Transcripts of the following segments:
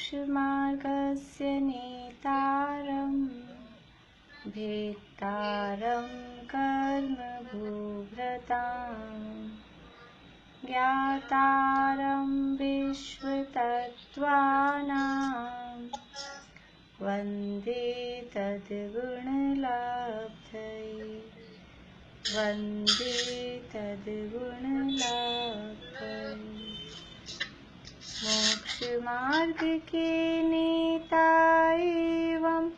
मोक्षमार्गस्य नेतारं भेत्तारं कर्मभूभृतां ज्ञातारं विश्वतत्त्वानां वन्दे तद्गुणलाब्धये वन्दे तद्गुणलाब्धये। मोक्ष मार्ग के नेता एवं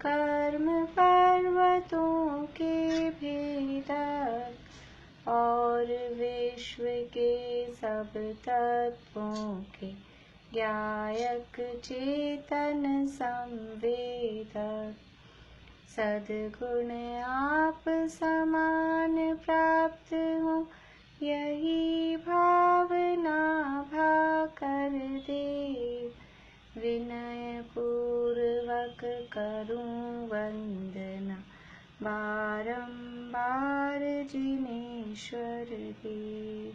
कर्म पर्वतों के भेदक और विश्व के सब तत्वों के ज्ञायक चेतन संवेदक सद्गुण आप समान प्राप्त हो यही भावना भाकर देव विनय पूर्वक करूं वंदना बारंबार जिनेश्वर देव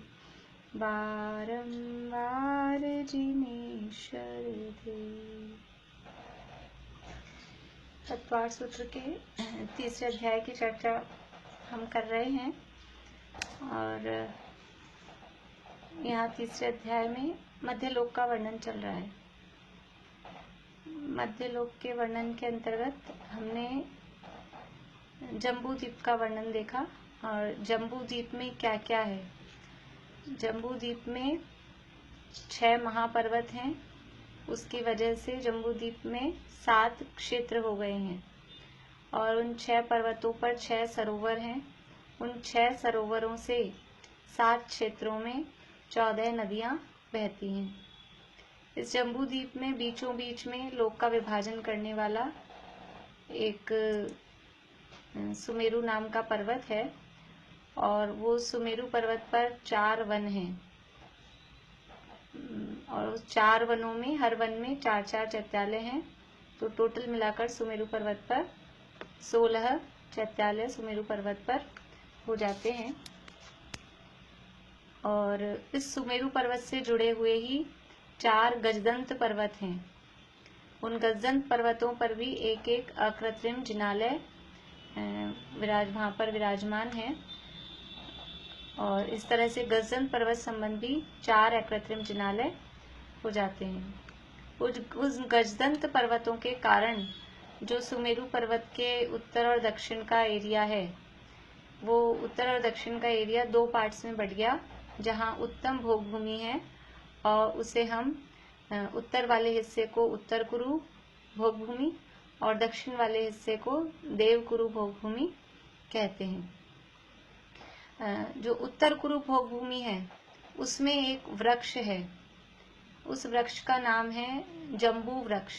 बारंबार जिनेश्वर देव। तत्वार्थ सूत्र के तीसरे अध्याय की चर्चा हम कर रहे हैं और यहाँ तीसरे अध्याय में मध्यलोक का वर्णन चल रहा है। मध्यलोक के वर्णन के अंतर्गत हमने जम्बू द्वीप का वर्णन देखा और जम्बू द्वीप में क्या क्या है। जम्बू द्वीप में 6 महापर्वत हैं, उसकी वजह से जम्बू द्वीप में 7 क्षेत्र हो गए हैं और उन 6 पर्वतों पर 6 सरोवर हैं। उन 6 सरोवरों से 7 क्षेत्रों में 14 नदियां बहती हैं। इस जम्बू द्वीप में बीचों बीच में लोक का विभाजन करने वाला एक सुमेरु नाम का पर्वत है और वो सुमेरु पर्वत पर 4 वन हैं और उस 4 वनों में हर वन में 4-4 चैत्यालय हैं। तो टोटल मिलाकर सुमेरु पर्वत पर 16 चैत्यालय सुमेरु पर्वत पर हो जाते हैं। और इस सुमेरु पर्वत से जुड़े हुए ही 4 गजदंत पर्वत हैं। उन गजदंत पर्वतों पर भी एक एक अकृत्रिम जिनालय वहाँ पर विराजमान है और इस तरह से गजदंत पर्वत संबंधी 4 अकृत्रिम जिनालय हो जाते हैं। उस गजदंत पर्वतों के कारण जो सुमेरु पर्वत के उत्तर और दक्षिण का एरिया है वो उत्तर और दक्षिण का एरिया 2 पार्ट्स में बट गया। जहाँ उत्तम भोग भूमि है और उसे हम उत्तर वाले हिस्से को उत्तर कुरु भोग भूमि और दक्षिण वाले हिस्से को देव कुरु भोग भूमि कहते हैं। जो उत्तर कुरु भोग भूमि है उसमें एक वृक्ष है, उस वृक्ष का नाम है जम्बू वृक्ष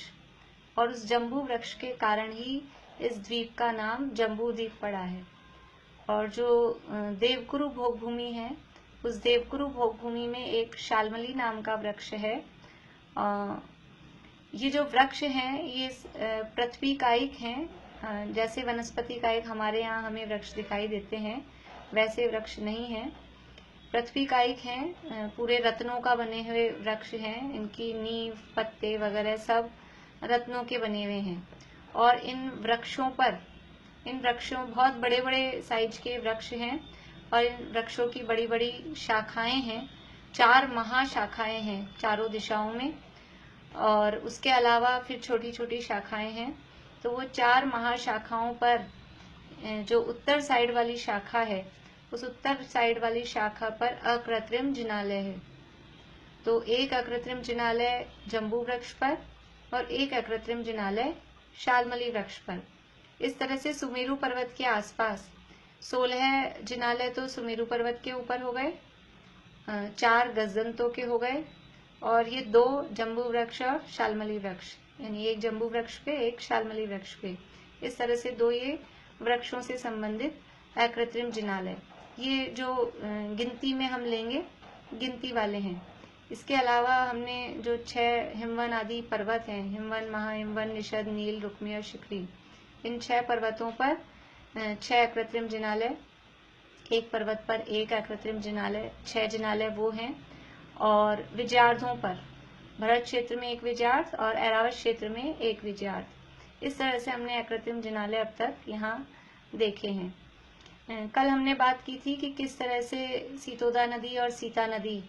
और उस जम्बू वृक्ष के कारण ही इस द्वीप का नाम जम्बू द्वीप पड़ा है। और जो देवकुरु भोग भूमि है उस देवकुरु भोग भूमि में एक शालमली नाम का वृक्ष है। ये जो वृक्ष हैं ये पृथ्वी कायिक हैं। जैसे वनस्पति कायिक हमारे यहाँ हमें वृक्ष दिखाई देते हैं वैसे वृक्ष नहीं है, पृथ्वी कायिक हैं। पूरे रत्नों का बने हुए वृक्ष हैं, इनकी नींव पत्ते वगैरह सब रत्नों के बने हुए हैं। और इन वृक्षों बहुत बड़े बड़े साइज के वृक्ष हैं और इन वृक्षों की बड़ी बड़ी शाखाएं हैं। 4 महाशाखाएं हैं चारों दिशाओं में और उसके अलावा फिर छोटी छोटी शाखाएं हैं। तो वो 4 महाशाखाओं पर जो उत्तर साइड वाली शाखा है उस उत्तर साइड वाली शाखा पर अकृत्रिम जिनालय है। तो एक अकृत्रिम जिनालय जम्बू वृक्ष पर और एक अकृत्रिम जिनालय शालमली वृक्ष पर। इस तरह से सुमेरु पर्वत के आसपास 16 जिनालय तो सुमेरु पर्वत के ऊपर हो गए, 4 गजदंतों के हो गए और ये 2 जम्बू वृक्ष और शालमली वृक्ष, यानी एक जम्बू वृक्ष पे एक शालमली वृक्ष पे। इस तरह से 2 ये वृक्षों से संबंधित अकृत्रिम जिनालय, ये जो गिनती में हम लेंगे गिनती वाले हैं। इसके अलावा हमने जो 6 हिमवन आदि पर्वत हैं, हिमवन, महाहिमवन, निषद, नील, रुक्मी और शिखरी, इन 6 पर्वतों पर 6 अकृत्रिम जिनालय, एक पर्वत पर एक अकृत्रिम जिनालय, 6 जिनालय वो हैं। और विजयार्धों पर भरत क्षेत्र में एक विजयार्थ और ऐरावत क्षेत्र में एक विजयार्थ। इस तरह से हमने अकृत्रिम जिनालय अब तक यहाँ देखे हैं। कल हमने बात की थी कि किस तरह से सीतोदा नदी और सीता नदी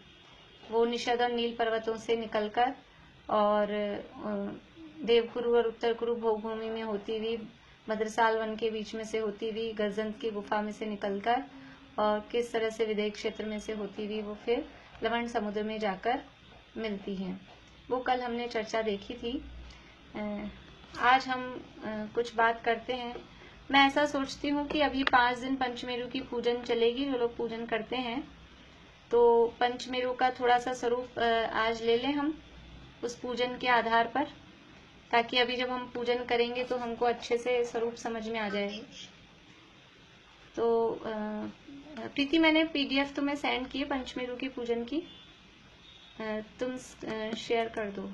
वो निषद और नील पर्वतों से निकलकर और देवखुरु और उत्तर कुरु भोगभूमि में होती हुई भद्रसाल वन के बीच में से होती हुई गजंत की गुफा में से निकलकर और किस तरह से विदेह क्षेत्र में से होती हुई वो फिर लवण समुद्र में जाकर मिलती हैं, वो कल हमने चर्चा देखी थी। आज हम कुछ बात करते हैं। मैं ऐसा सोचती हूँ कि अभी 5 दिन पंचमेरु की पूजन चलेगी, जो लोग पूजन करते हैं, तो पंचमेरु का थोड़ा सा स्वरूप आज ले लें हम उस पूजन के आधार पर, ताकि अभी जब हम पूजन करेंगे तो हमको अच्छे से स्वरूप समझ में आ जाएगा। तो प्रीति, मैंने PDF तुम्हें सेंड की है पंचमेरु की पूजन की, तुम शेयर कर दो।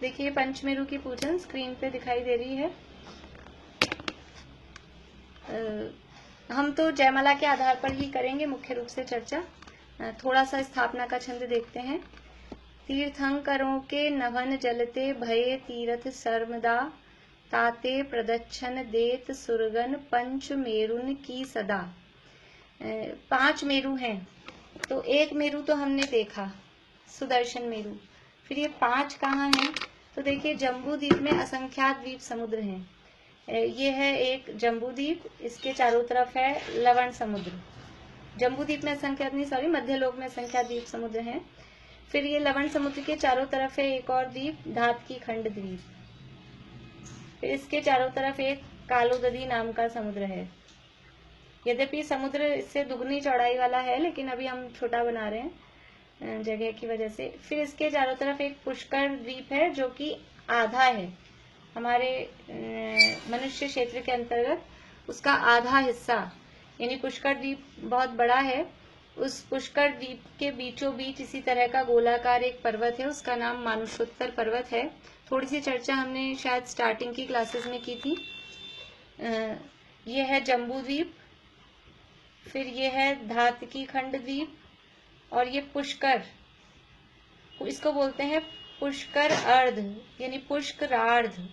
देखिए पंचमेरु की पूजन स्क्रीन पे दिखाई दे रही है। हम तो जयमाला के आधार पर ही करेंगे मुख्य रूप से चर्चा। थोड़ा सा स्थापना का छंद देखते हैं। तीर्थंकरों के नवन जलते भये तीर्थ सर्वदा, ताते प्रदक्षिण देत सुरगन पंच मेरुन की सदा। 5 मेरु हैं, तो एक मेरु तो हमने देखा, सुदर्शन मेरु। फिर ये 5 कहाँ हैं? तो देखिए जम्बू द्वीप में असंख्यात द्वीप समुद्र हैं। ये है एक जम्बू द्वीप, इसके चारों तरफ है लवण समुद्र। जम्बू द्वीप में असंख्यात नहीं, सॉरी, मध्यलोक में असंख्यात द्वीप समुद्र हैं। फिर ये लवण समुद्र के चारों तरफ है एक और द्वीप, धातकी खंड द्वीप। फिर इसके चारों तरफ एक कालोदधी नाम का समुद्र है। यद्यपि समुद्र इससे दुगनी चौड़ाई वाला है, लेकिन अभी हम छोटा बना रहे हैं जगह की वजह से। फिर इसके चारों तरफ एक पुष्कर द्वीप है, जो कि आधा है हमारे मनुष्य क्षेत्र के अंतर्गत, उसका आधा हिस्सा, यानी पुष्कर द्वीप बहुत बड़ा है। उस पुष्कर द्वीप के बीचों बीच इसी तरह का गोलाकार एक पर्वत है, उसका नाम मानुषोत्तर पर्वत है। थोड़ी सी चर्चा हमने शायद स्टार्टिंग की क्लासेस में की थी। ये है जम्बू द्वीप, फिर ये है धातकी खंड द्वीप, और ये पुष्कर, इसको बोलते हैं पुष्कर अर्ध, यानी पुष्करार्ध।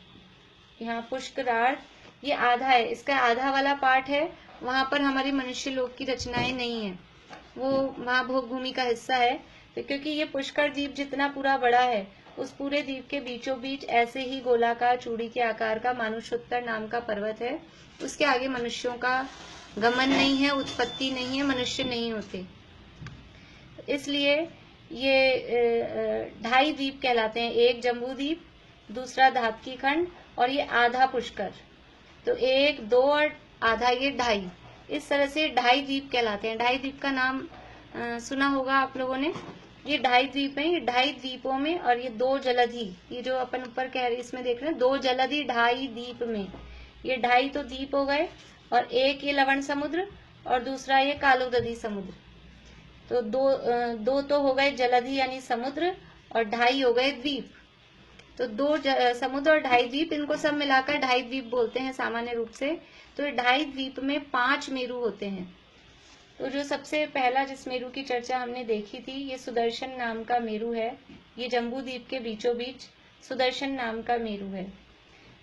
यहाँ पुष्करार्ध ये आधा है, इसका आधा वाला पार्ट है, वहां पर हमारी मनुष्य लोक की रचनाएं नहीं है, वो वहां भोग भूमि का हिस्सा है। तो क्योंकि ये पुष्कर द्वीप जितना पूरा बड़ा है, उस पूरे द्वीप के बीचों बीच ऐसे ही गोलाकार चूड़ी के आकार का मानुषोत्तर नाम का पर्वत है। उसके आगे मनुष्यों का गमन नहीं है, उत्पत्ति नहीं है, मनुष्य नहीं होते, इसलिए ये 2.5 द्वीप कहलाते हैं। एक जम्बू द्वीप, दूसरा धातकी खंड, और ये आधा पुष्कर। तो 1, 2 और आधा ये 2.5, इस तरह से 2.5 द्वीप कहलाते हैं। 2.5 द्वीप का नाम सुना होगा आप लोगों ने। ये 2.5 द्वीप है, ये 2.5 द्वीपों में, और ये 2 जलधि, ये जो अपन ऊपर कह रहे इसमें देख रहे हैं 2 जलधि 2.5 द्वीप में, ये 2.5 तो द्वीप हो गए, और एक ये लवण समुद्र और दूसरा ये कालोदधी समुद्र। तो दो तो हो गए जलधि यानी समुद्र, और 2.5 हो गए द्वीप। तो 2 समुद्र और 2.5 द्वीप, इनको सब मिलाकर 2.5 द्वीप बोलते हैं सामान्य रूप से। तो ये 2.5 द्वीप में 5 मेरु होते हैं। तो जो सबसे पहला जिस मेरु की चर्चा हमने देखी थी, ये सुदर्शन नाम का मेरु है। ये जम्बू द्वीप के बीचों बीच सुदर्शन नाम का मेरु है।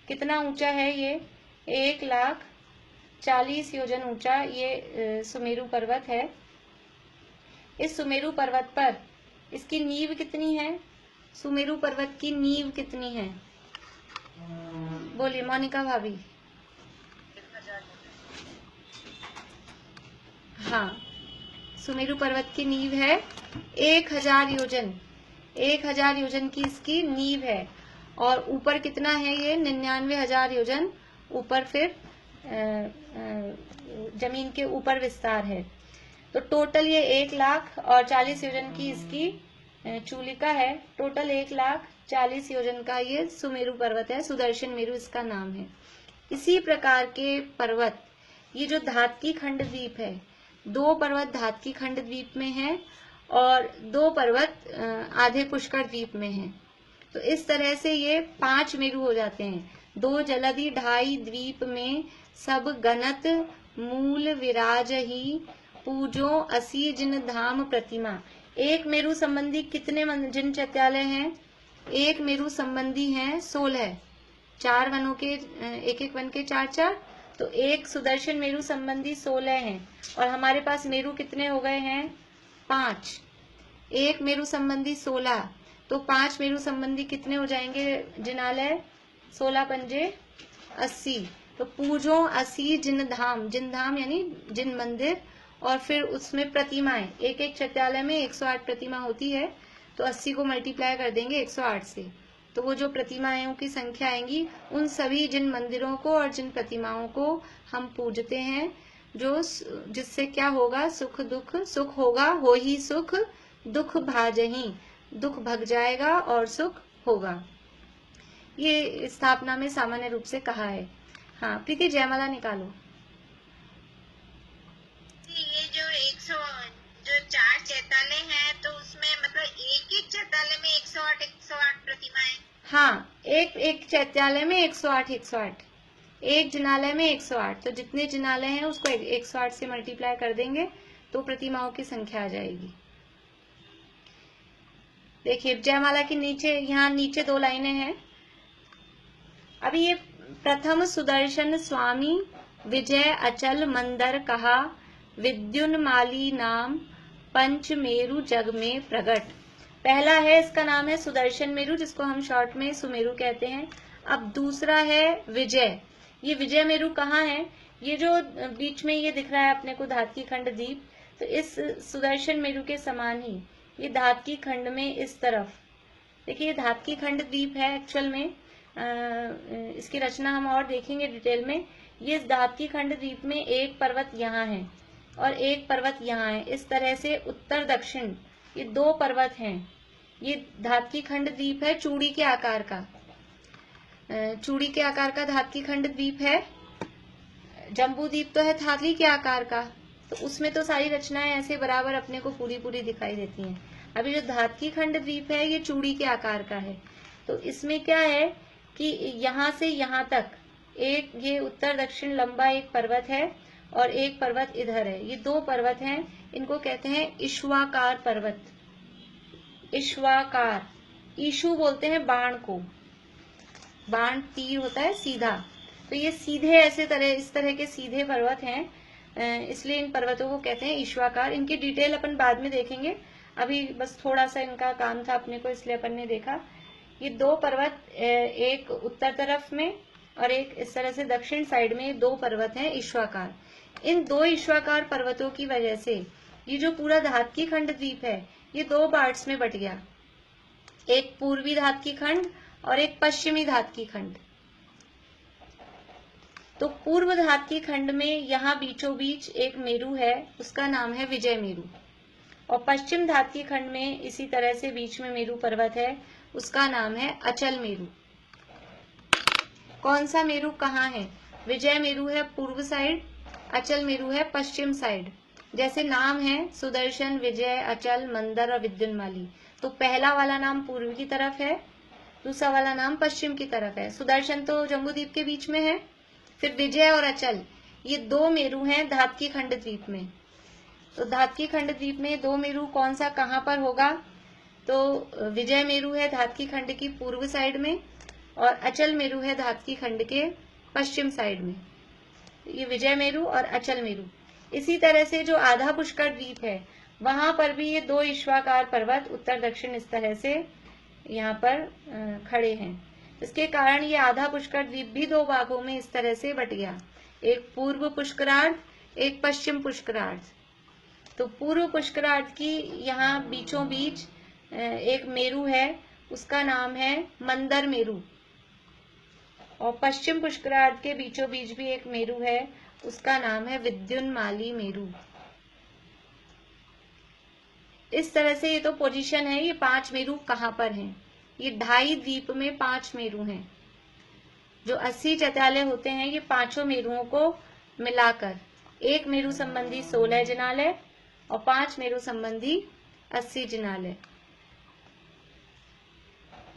कितना ऊंचा है ये? 1,40,000 योजन ऊंचा ये सुमेरु पर्वत है। इस सुमेरु पर्वत पर इसकी नींव कितनी है? सुमेरु पर्वत की नींव कितनी है? बोलिए मोनिका भाभी। हाँ, सुमेरु पर्वत की नींव है 1,000 योजन। 1,000 योजन की इसकी नींव है, और ऊपर कितना है ये? 99,000 योजन ऊपर फिर जमीन के ऊपर विस्तार है। तो टोटल ये 1,40,000 योजन की इसकी चूलिका है। टोटल 1,40,000 योजन का ये सुमेरु पर्वत है, सुदर्शन मेरु इसका नाम है। इसी प्रकार के पर्वत, ये जो धातकी खंड द्वीप है, 2 पर्वत धातकी खंड द्वीप में हैं और 2 पर्वत आधे पुष्कर द्वीप में हैं। तो इस तरह से ये 5 मेरु हो जाते हैं। 2 जलधि ढाई द्वीप में सब गणत मूल विराज ही पूजो असी जिन धाम प्रतिमा। एक मेरु संबंधी कितने जिन चैत्यालय हैं? एक मेरु संबंधी हैं 16। 4 वनों के एक एक वन के 4-4, तो एक सुदर्शन मेरु संबंधी 16 हैं। और हमारे पास मेरु कितने हो गए हैं? 5। एक मेरु संबंधी 16, तो 5 मेरु संबंधी कितने हो जाएंगे जिनालय? 16 पंजे 80। तो पूजो 80 जिन धाम, जिन धाम यानी जिन मंदिर, और फिर उसमें प्रतिमाएं। एक एक चैत्यालय में 108 प्रतिमा होती है, तो 80 को मल्टीप्लाई कर देंगे 108 से, तो वो जो प्रतिमाओं की संख्या आएंगी उन सभी जिन मंदिरों को और जिन प्रतिमाओं को हम पूजते हैं, जो जिससे क्या होगा? सुख दुख, सुख होगा, हो ही सुख, दुख भाजही, दुख भग जाएगा और सुख होगा। ये स्थापना में सामान्य रूप से कहा है। हाँ प्रीति, जयमाला निकालो। ये जो 4 चैत्यालय हैं, तो उसमें मतलब एक चैत्यालय में 108 प्रतिमाएं। हाँ, एक चैत्यालय में 108, एक जिनालय में 108, तो जितने जिनालय हैं उसको 108 से मल्टीप्लाई कर देंगे तो प्रतिमाओं की संख्या आ जाएगी। देखिए जयमाला के नीचे, यहाँ नीचे 2 लाइनें हैं। अभी ये प्रथम सुदर्शन स्वामी विजय अचल मंदर कहा, विद्युन्माली नाम पंच मेरु जग में प्रगट। पहला है, इसका नाम है सुदर्शन मेरु, जिसको हम शॉर्ट में सुमेरु कहते हैं। अब दूसरा है विजय। ये विजय मेरु कहाँ है? ये जो बीच में ये दिख रहा है अपने को धातकी खंड द्वीप, तो इस सुदर्शन मेरु के समान ही ये धातकी खंड में इस तरफ, देखिए धातकी खंड द्वीप है एक्चुअल में। इसकी रचना हम और देखेंगे डिटेल में। ये धातकी खंड द्वीप में एक पर्वत यहाँ है और एक पर्वत यहाँ है। इस तरह से उत्तर दक्षिण ये 2 पर्वत हैं। ये धातकी खंड द्वीप है चूड़ी के आकार का, चूड़ी के आकार का धातकी खंड द्वीप है। जम्बू द्वीप तो है थाली के आकार का, तो उसमें तो सारी रचनाएं ऐसे बराबर अपने को पूरी दिखाई देती हैं। अभी जो धातकी खंड द्वीप है ये चूड़ी के आकार का है। तो इसमें क्या है कि यहाँ से यहाँ तक एक ये उत्तर दक्षिण लंबा एक पर्वत है और एक पर्वत इधर है। ये 2 पर्वत हैं, इनको कहते हैं इश्वाकार पर्वत। इश्वाकार, ईशु बोलते हैं बाण को, बाण तीर होता है सीधा, तो ये सीधे ऐसे इस तरह के सीधे पर्वत हैं, इसलिए इन पर्वतों को कहते हैं ईश्वाकार। इनकी डिटेल अपन बाद में देखेंगे, अभी बस थोड़ा सा इनका काम था अपने को, इसलिए अपन ने देखा। ये 2 पर्वत, एक उत्तर तरफ में और एक इस तरह से दक्षिण साइड में 2 पर्वत हैं ईश्वाकार। इन 2 ईश्वाकार पर्वतों की वजह से ये जो पूरा धातकी खंड द्वीप है ये 2 पार्ट्स में बट गया, एक पूर्वी धातकी खंड और एक पश्चिमी धातकी खंड। तो पूर्व धातकी खंड में यहाँ बीचों बीच एक मेरु है, उसका नाम है विजय मेरु, और पश्चिम धातकी खंड में इसी तरह से बीच में मेरु पर्वत है, उसका नाम है अचल मेरु। कौन सा मेरु कहाँ है? विजय मेरु है पूर्व साइड, अचल मेरु है पश्चिम साइड। जैसे नाम है सुदर्शन, विजय, अचल, मंदर और विद्युन्माली, तो पहला वाला नाम पूर्व की तरफ है, दूसरा वाला नाम पश्चिम की तरफ है। सुदर्शन तो जम्बूद्वीप के बीच में है, फिर विजय और अचल ये 2 मेरु हैं धातकी खंड द्वीप में। तो धातकी खंड द्वीप में 2 मेरु कौन सा कहाँ पर होगा? तो विजय मेरु है धातकी खंड की पूर्व साइड में और अचल मेरु है धातकी खंड के पश्चिम साइड में। ये विजय मेरु और अचल मेरु। इसी तरह से जो आधा पुष्कर द्वीप है वहां पर भी ये 2 ईश्वाकार पर्वत उत्तर दक्षिण इस तरह से यहाँ पर खड़े हैं। इसके कारण ये आधा पुष्कर द्वीप भी 2 भागों में इस तरह से बट गया, एक पूर्व पुष्करार्ध, एक पश्चिम पुष्करार्ध। तो पूर्व पुष्करार्ध की यहाँ बीचों बीच एक मेरु है, उसका नाम है मंदर मेरु, और पश्चिम पुष्करार्ध के बीचों बीच भी एक मेरु है, उसका नाम है विद्युन्माली मेरु। इस तरह से ये तो पोजीशन है। ये 5 मेरु कहाँ पर हैं? ये 2.5 द्वीप में 5 मेरु हैं। जो 80 चैत्यालय होते हैं ये 5 मेरुओं को मिलाकर, 1 मेरु संबंधी 16 जिनालय और 5 मेरु संबंधी 80 जिनालय।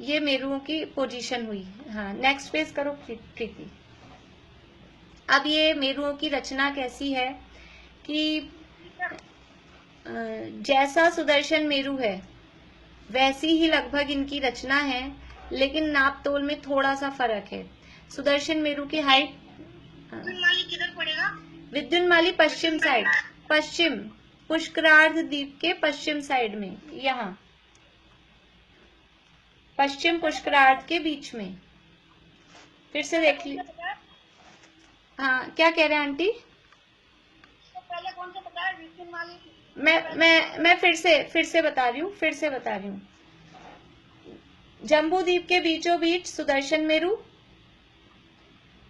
ये मेरुओं की पोजीशन हुई। हाँ, नेक्स्ट पेज करो प्रीति। अब ये मेरुओं की रचना कैसी है कि जैसा सुदर्शन मेरु है वैसी ही लगभग इनकी रचना है, लेकिन नाप तोल में थोड़ा सा फर्क है। सुदर्शन मेरु की हाइट किधर पड़ेगा? विद्युन्माली पश्चिम साइड, पश्चिम पुष्करार्ध द्वीप के पश्चिम साइड में, यहाँ पश्चिम पुष्करार्ध के बीच में। फिर से देख ली। हाँ, क्या कह रहे हैं आंटी? पहले कौन सा बताया? विद्युन्माली। मैं फिर से बता रही हूँ। जम्बू द्वीप के बीचों बीच सुदर्शन मेरु,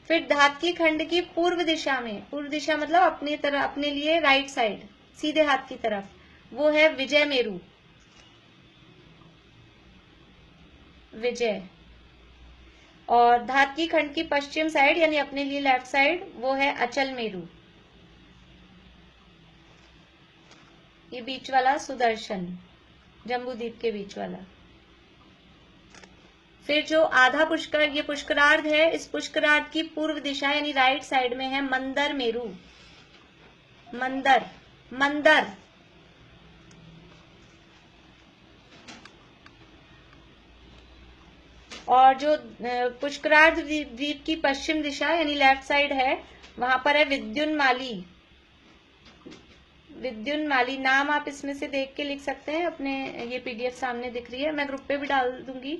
फिर धातकी खंड की पूर्व दिशा में, पूर्व दिशा मतलब अपनी तरफ, अपने लिए राइट साइड, सीधे हाथ की तरफ, वो है विजय मेरु, विजय। और धातकी खंड की पश्चिम साइड यानी अपने लिए लेफ्ट साइड, वो है अचल मेरु, ये बीच वाला सुदर्शन, जम्बू द्वीप के बीच वाला। फिर जो आधा पुष्कर, ये पुष्करार्ध है, इस पुष्करार्ध की पूर्व दिशा यानी राइट साइड में है मंदर मेरु, मंदर। और जो पुष्करार्ध द्वीप की पश्चिम दिशा यानी लेफ्ट साइड है, वहां पर है विद्युन्माली। नाम आप इसमें से देख के लिख सकते हैं अपने, ये पीडीएफ सामने दिख रही है, मैं ग्रुप पे भी डाल दूंगी,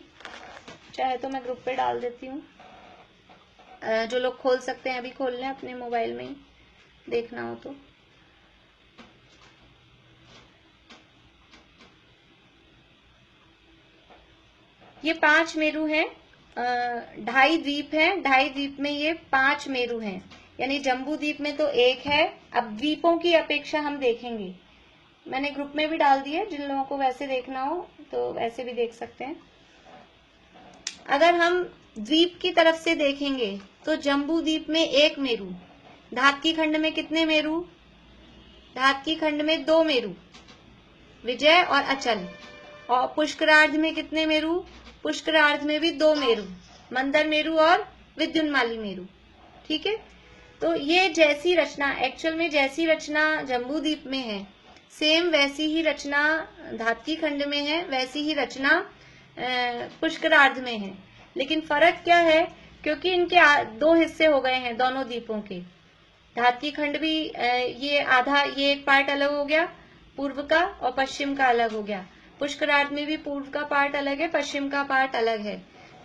चाहे तो मैं ग्रुप पे डाल देती हूँ। जो लोग खोल सकते हैं अभी खोल लें, अपने मोबाइल में ही देखना हो तो। ये 5 मेरु हैं, 2.5 द्वीप हैं, 2.5 द्वीप में ये 5 मेरु हैं, यानी जम्बू द्वीप में तो 1 है। अब द्वीपों की अपेक्षा हम देखेंगे, मैंने ग्रुप में भी डाल दिया, जिन लोगों को वैसे देखना हो तो वैसे भी देख सकते हैं। अगर हम द्वीप की तरफ से देखेंगे तो जम्बू द्वीप में 1 मेरु, धातकी खंड में कितने मेरु? धातकी खंड में 2 मेरु, विजय और अचल। और पुष्करार्ध में कितने मेरु? पुष्करार्ध में भी 2 मेरु, मंदर मेरु और विद्युन्माली मेरु। ठीक है, तो ये जैसी रचना, एक्चुअल में जैसी रचना जम्बू द्वीप में है, सेम वैसी ही रचना धातकी खंड में है, वैसी ही रचना पुष्करार्ध में है। लेकिन फर्क क्या है, क्योंकि इनके 2 हिस्से हो गए हैं दोनों द्वीपों के। धातकी खंड भी ये आधा, ये एक पार्ट अलग हो गया पूर्व का और पश्चिम का अलग हो गया। पुष्करार्ध में भी पूर्व का पार्ट अलग है, पश्चिम का पार्ट अलग है।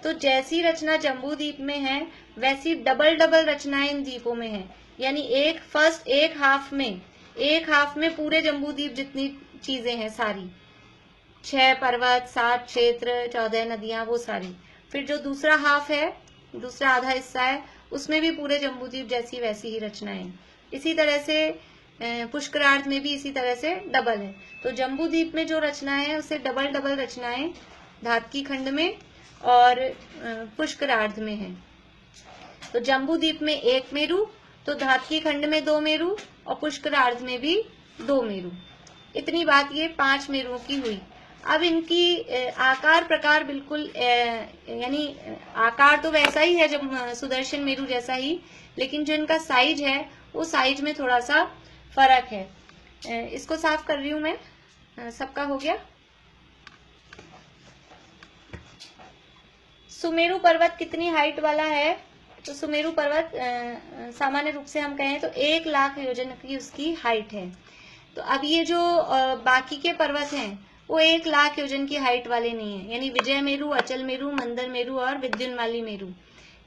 तो जैसी रचना जम्बू द्वीप में है वैसी डबल रचनाएं इन द्वीपों में है, यानी एक हाफ में पूरे जम्बू द्वीप जितनी चीजें हैं सारी, 6 पर्वत, 7 क्षेत्र, 14 नदियां, वो सारी। फिर जो दूसरा हाफ है, दूसरा आधा हिस्सा है, उसमें भी पूरे जम्बू द्वीप जैसी वैसी ही रचनाएं। इसी तरह से पुष्करार्ध में भी इसी तरह से डबल है। तो जम्बू द्वीप में जो रचनाएं है उसे डबल रचनाएं धातकी खंड में और पुष्करार्ध में है। तो जम्बू द्वीप में 1 मेरु, तो धातकी खंड में 2 मेरु और पुष्करार्ध में भी 2 मेरु। इतनी बात ये 5 मेरुओं की हुई। अब इनकी आकार प्रकार बिल्कुल यानी आकार तो वैसा ही है जब सुदर्शन मेरु जैसा ही, लेकिन जो इनका साइज है वो साइज में थोड़ा सा फर्क है। इसको साफ कर रही हूं मैं, सबका हो गया। सुमेरु पर्वत कितनी हाइट वाला है? तो सुमेरु पर्वत सामान्य रूप से हम कहें तो 1 लाख योजन की उसकी हाइट है। तो अब ये जो बाकी के पर्वत हैं वो 1 लाख योजन की हाइट वाले नहीं है, यानी विजय मेरु, अचल मेरु, मंदर मेरु और विद्युन्माली मेरु,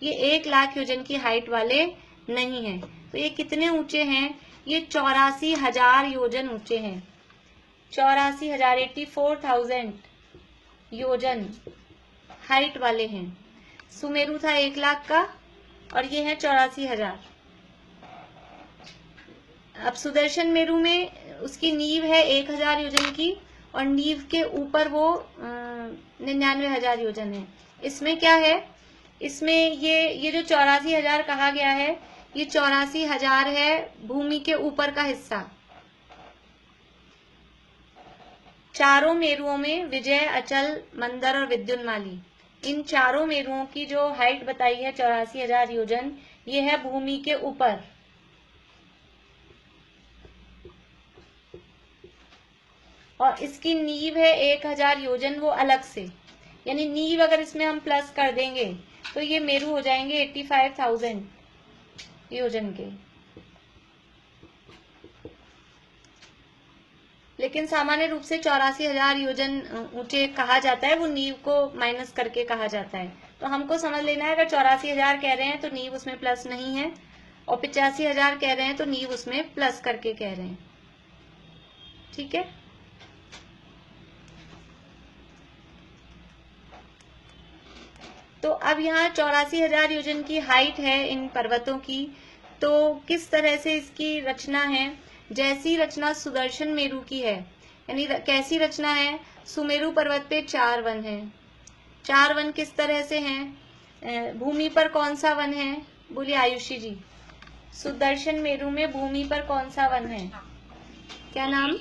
ये 1 लाख योजन की हाइट वाले नहीं है। तो ये कितने ऊंचे हैं? ये 84,000 योजन ऊंचे हैं। 84,000 84,000 योजन हाइट वाले हैं। सुमेरु था 1 लाख का और ये है 84,000। अब सुदर्शन मेरु में उसकी नींव है 1,000 योजन की और नींव के ऊपर वो 99,000 योजन है। इसमें क्या है, इसमें ये जो 84,000 कहा गया है, ये 84,000 है भूमि के ऊपर का हिस्सा। चारों मेरुओं में विजय, अचल, मंदर और विद्युन्माली, इन चारों मेरुओं की जो हाइट बताई है 84,000 योजन, ये है भूमि के ऊपर। और इसकी नींव है 1,000 योजन, वो अलग से, यानी नींव अगर इसमें हम प्लस कर देंगे तो ये मेरू हो जाएंगे 85,000 योजन के। लेकिन सामान्य रूप से 84,000 योजन ऊंचे कहा जाता है, वो नींव को माइनस करके कहा जाता है। तो हमको समझ लेना है, अगर 84,000 कह रहे हैं तो नींव उसमें प्लस नहीं है, और 85,000 कह रहे हैं तो नींव उसमें प्लस करके कह रहे हैं। ठीक है। तो अब यहाँ 84,000 योजन की हाइट है इन पर्वतों की। तो किस तरह से इसकी रचना है? जैसी रचना सुदर्शन मेरु की है, यानी कैसी रचना है? सुमेरु पर्वत पे 4 वन है। 4 वन किस तरह से हैं? भूमि पर कौन सा वन है? बोलिए आयुषी जी। सुदर्शन मेरु में भूमि पर कौन सा वन है? क्या नाम?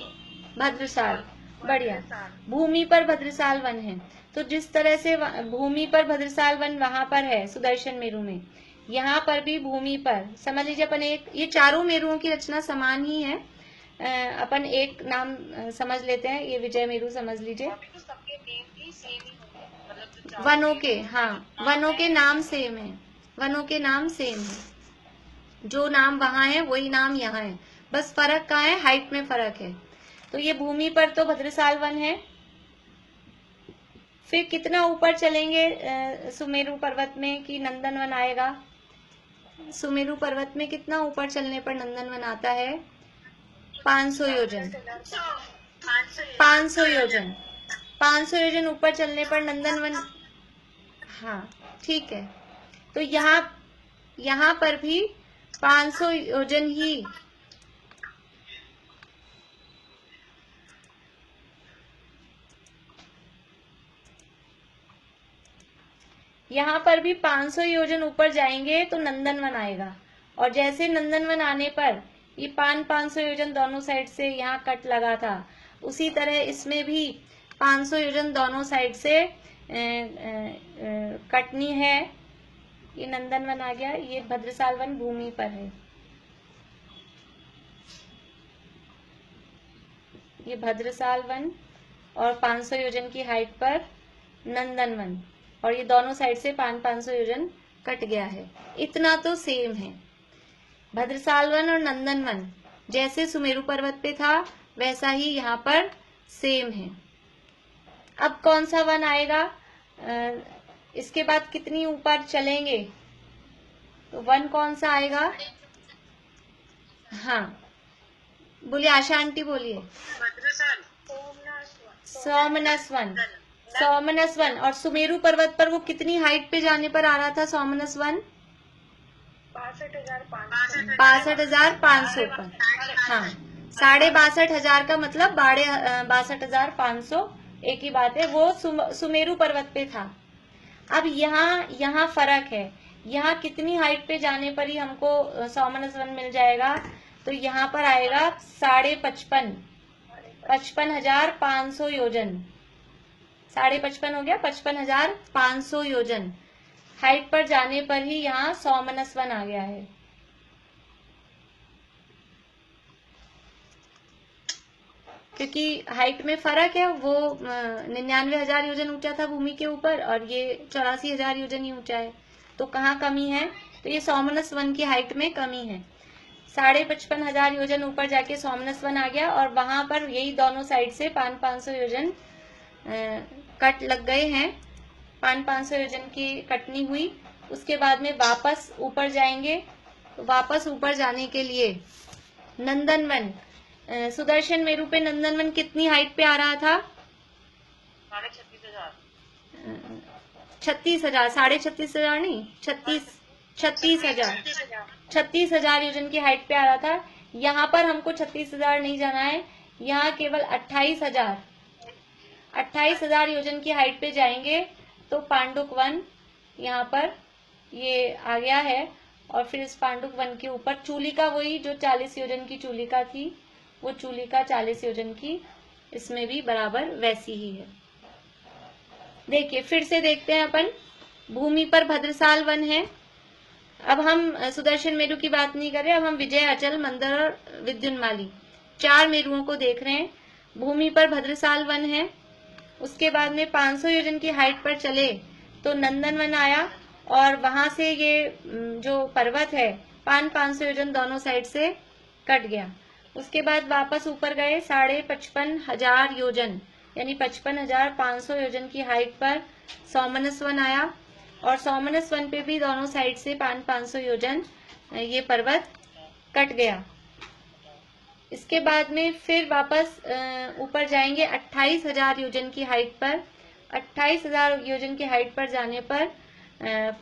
भद्रसाल। बढ़िया। भूमि पर भद्रसाल वन है। तो जिस तरह से भूमि पर भद्रसाल वन वहां पर है सुदर्शन मेरु में, यहाँ पर भी भूमि पर, समझ लीजिए अपन एक, ये चारों मेरुओं की रचना समान ही है, अपन एक नाम समझ लेते हैं, ये विजय मेरु समझ लीजिए। वनों के, हाँ, वनों के नाम सेम है, वनों के नाम सेम है, जो नाम वहां है वही नाम यहाँ है, बस फर्क कहाँ है? हाइट में फर्क है। तो ये भूमि पर तो भद्रसाल वन है। फिर कितना ऊपर चलेंगे सुमेरु पर्वत में कि नंदन वन आएगा? सुमेरु पर्वत में कितना ऊपर चलने पर नंदन वन आता है? 500 योजन। 500 योजन, 500 योजन ऊपर चलने पर नंदन वन। हाँ ठीक है। तो यहाँ पर भी 500 योजन ही, यहाँ पर भी 500 योजन ऊपर जाएंगे तो नंदनवन आएगा। और जैसे नंदनवन आने पर ये 500 योजन दोनों साइड से यहाँ कट लगा था, उसी तरह इसमें भी 500 योजन दोनों साइड से कटनी है। ये नंदनवन आ गया, ये भद्रसाल वन भूमि पर है, ये भद्रसाल वन, और 500 योजन की हाइट पर नंदनवन, और ये दोनों साइड से 500 योजन कट गया है। इतना तो सेम है। भद्रसाल वन और नंदनवन जैसे सुमेरु पर्वत पे था वैसा ही यहाँ पर सेम है। अब कौन सा वन आएगा? इसके बाद कितनी ऊपर चलेंगे तो वन कौन सा आएगा? हाँ बोलिए आशा आंटी, बोलिए। सोमनस वन। सोमनस वन। और सुमेरु पर्वत पर वो कितनी हाइट पे जाने पर आ रहा था सोमनस वन? 62,500 पर। हाँ 62,500 का मतलब 62,500, एक ही बात है, वो सुमेरु पर्वत पे था। अब यहाँ फर्क है, यहाँ कितनी हाइट पे जाने पर ही हमको सोमनस वन मिल जाएगा? तो यहाँ पर आएगा 55,500 योजन। 55,500 हो गया, 55,500 योजन हाइट पर जाने पर ही यहाँ सोमनस वन आ गया है। क्योंकि हाइट में फर्क है, वो 99,000 योजन ऊंचा था भूमि के ऊपर, और ये 84,000 योजन ही ऊंचा है। तो कहाँ कमी है? तो ये सोमनस वन की हाइट में कमी है। 55,500 योजन ऊपर जाके सोमनस वन आ गया, और वहां पर यही दोनों साइड से 500 योजन कट लग गए हैं। 500 योजन की कटनी हुई। उसके बाद में वापस ऊपर जाएंगे। तो वापस ऊपर जाने के लिए नंदनवन, सुदर्शन मेरु पे नंदनवन कितनी हाइट पे आ रहा था? 36,000, 36,500 नहीं, 36,000 योजन की हाइट पे आ रहा था। यहाँ पर हमको 36,000 नहीं जाना है, यहाँ केवल 28,000 योजन की हाइट पे जाएंगे तो पांडुक वन यहाँ पर ये आ गया है। और फिर इस पांडुक वन के ऊपर चूलिका, वही जो 40 योजन की चूलिका थी, वो चूलिका 40 योजन की इसमें भी बराबर वैसी ही है। देखिए फिर से देखते हैं अपन, भूमि पर भद्रसाल वन है। अब हम सुदर्शन मेरु की बात नहीं कर रहे, अब हम विजय, अचल, मंदर और विद्युन्माली 4 मेरुओं को देख रहे हैं। भूमि पर भद्रसाल वन है, उसके बाद में 500 योजन की हाइट पर चले तो नंदन वन आया, और वहां से ये जो पर्वत है 500 योजन दोनों साइड से कट गया। उसके बाद वापस ऊपर गए 55,500 योजन यानी 55,500 योजन की हाइट पर सोमनस वन आया, और सोमनस वन पे भी दोनों साइड से 500 योजन ये पर्वत कट गया। इसके बाद में फिर वापस ऊपर जाएंगे 28,000 योजन की हाइट पर। 28,000 योजन की हाइट पर जाने पर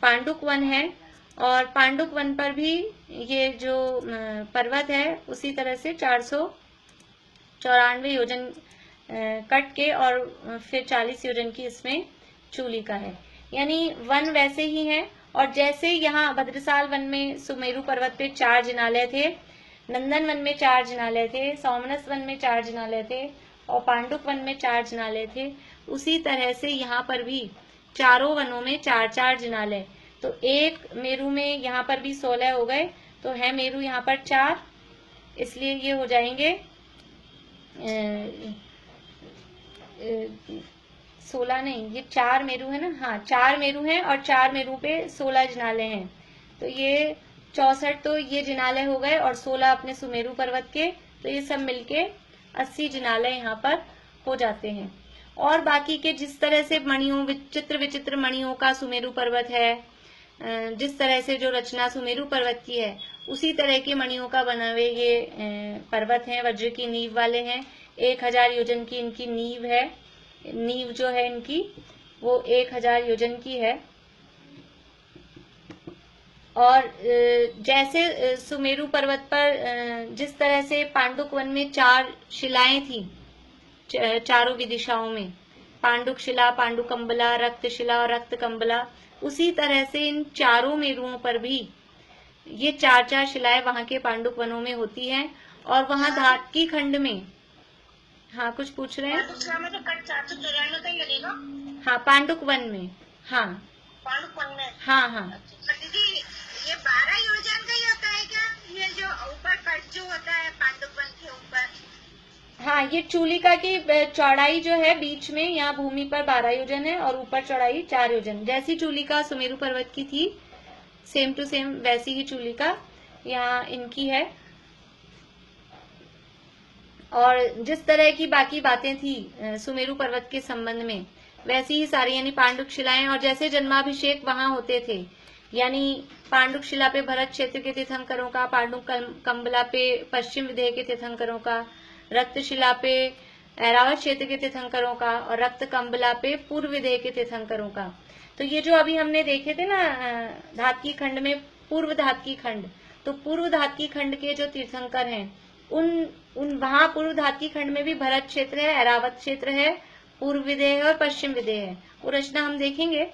पांडुक वन है, और पांडुक वन पर भी ये जो पर्वत है उसी तरह से 494 योजन कट के और फिर 40 योजन की इसमें चूलिका है, यानी वन वैसे ही है। और जैसे यहाँ भद्रसाल वन में सुमेरु पर्वत पे 4 जिनालय थे, नंदन वन में 4 जिनालय थे, सोमनस वन में 4 जिनालय थे और पांडुक वन में 4 जिनालय थे, उसी तरह से यहाँ पर भी चारों वनों में 4-4 जिनालय। तो एक मेरु में यहाँ पर भी 16 हो गए, तो है मेरु यहाँ पर 4, इसलिए ये हो जाएंगे 16 नहीं, ये 4 मेरु है ना, हाँ 4 मेरु हैं और 4 मेरु पे 16 जिनालय हैं, तो ये 64 तो ये जिनालय हो गए और 16 अपने सुमेरु पर्वत के, तो ये सब मिलके 80 जिनालय यहाँ पर हो जाते हैं। और बाकी के जिस तरह से मणियों, विचित्र विचित्र मणियों का सुमेरु पर्वत है, जिस तरह से जो रचना सुमेरु पर्वत की है उसी तरह के मणियों का बना हुए ये पर्वत हैं, वज्र की नींव वाले हैं। 1000 योजन की इनकी नींव है, नींव जो है इनकी वो 1000 योजन की है। और जैसे सुमेरु पर्वत पर जिस तरह से पांडुक वन में 4 शिलाएं थी चारों विदिशाओं में, पांडुक शिला, पांडुकंबला, रक्त शिला और रक्त कंबला, उसी तरह से इन चारों मेरुओं पर भी ये 4-4 शिलाएं वहां के पांडुक वनों में होती हैं। और वहां धातकी खंड में, हाँ कुछ पूछ रहे हैं? हाँ पांडुक वन में, हाँ पांडुक वन में, हाँ दीदी ये 12 योजन का ही होता है क्या? ये जो ऊपर कट जो होता है पांडुक वन के ऊपर? हाँ, ये चूलिका की चौड़ाई जो है बीच में यहाँ भूमि पर 12 योजन है और ऊपर चौड़ाई 4 योजन। जैसी चूलिका सुमेरु पर्वत की थी सेम टू सेम वैसी ही चूलिका यहाँ इनकी है। और जिस तरह की बाकी बातें थी सुमेरु पर्वत के संबंध में वैसी ही सारी, यानी पांडुक शिलाएं, और जैसे जन्माभिषेक वहां होते थे, यानी पांडुक शिला पे भरत क्षेत्र के तीर्थंकरों का, पांडुक कंबला पे पश्चिम विदेह के तीर्थंकरों का, रक्त शिला पे ऐरावत क्षेत्र के तीर्थंकरों का और रक्त कंबला पे पूर्व विदेह के तीर्थंकरों का। तो ये जो अभी हमने देखे थे ना धातकी खंड में पूर्व धातकी खंड, तो पूर्व धातकी खंड के जो तीर्थंकर हैं उन वहां पूर्व धातकी खंड में भी भरत क्षेत्र है, ऐरावत क्षेत्र है, पूर्व विदेह है और पश्चिम विदेह है, वो रचना हम देखेंगे।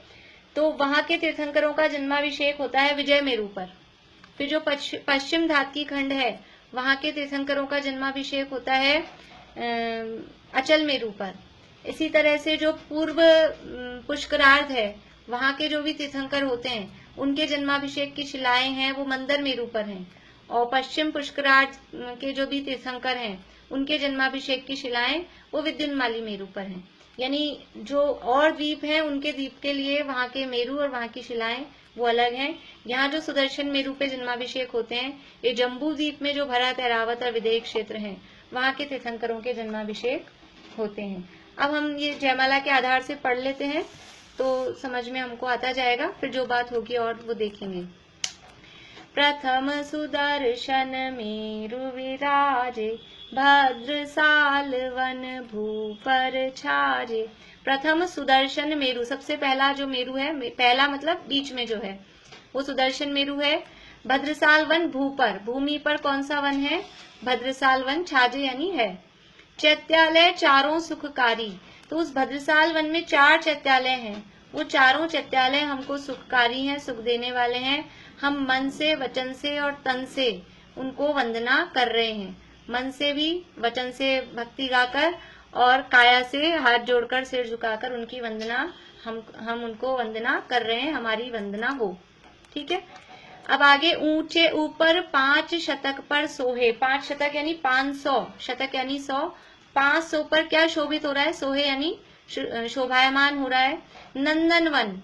तो वहां के तीर्थंकरों का जन्माभिषेक होता है विजय मेरु पर। फिर जो पश्चिम धातकी खंड है वहां के तीर्थंकरों का जन्माभिषेक होता है अचल मेरु पर। इसी तरह से जो पूर्व पुष्करार्ध है वहां के जो भी तीर्थंकर होते हैं उनके जन्माभिषेक की शिलाएं हैं वो मंदर मेरु पर हैं, और पश्चिम पुष्करार्ध के जो भी तीर्थंकर हैं उनके जन्माभिषेक की शिलाएं वो विद्युन्माली मेरु पर हैं। यानी जो और द्वीप हैं उनके द्वीप के लिए वहां के मेरु और वहां की शिलाएं वो अलग हैं। यहाँ जो सुदर्शन मेरु पे जन्माभिषेक होते हैं ये जम्बू द्वीप में जो भरत, ऐरावत और विदेह क्षेत्र हैं वहां के तीर्थंकरों के जन्माभिषेक होते हैं। अब हम ये जयमाला के आधार से पढ़ लेते हैं तो समझ में हमको आता जाएगा, फिर जो बात होगी और वो देखेंगे। प्रथम सुदर्शन मेरु विराजे, भद्रसाल वन भूपर छाजे। प्रथम सुदर्शन मेरु, सबसे पहला जो मेरु है, पहला मतलब बीच में जो है वो सुदर्शन मेरु है। भद्रसाल वन भूपर, भूमि पर कौन सा वन है? भद्रसाल वन। छाजे यानी है। चैत्यालय चारों सुखकारी, तो उस भद्रसाल वन में 4 चैत्यालय हैं, वो चारों चैत्यालय हमको सुखकारी हैं, सुख देने वाले हैं। हम मन से, वचन से और तन से उनको वंदना कर रहे हैं। मन से भी, वचन से भक्ति गाकर और काया से हाथ जोड़कर, सिर झुकाकर उनकी वंदना हम उनको वंदना कर रहे हैं, हमारी वंदना हो। ठीक है। अब आगे, ऊंचे ऊपर 5 शतक पर सोहे। 5 शतक यानी 500, शतक यानी 100। 500 पर क्या शोभित हो रहा है? सोहे यानी शोभायमान हो रहा है। नंदनवन,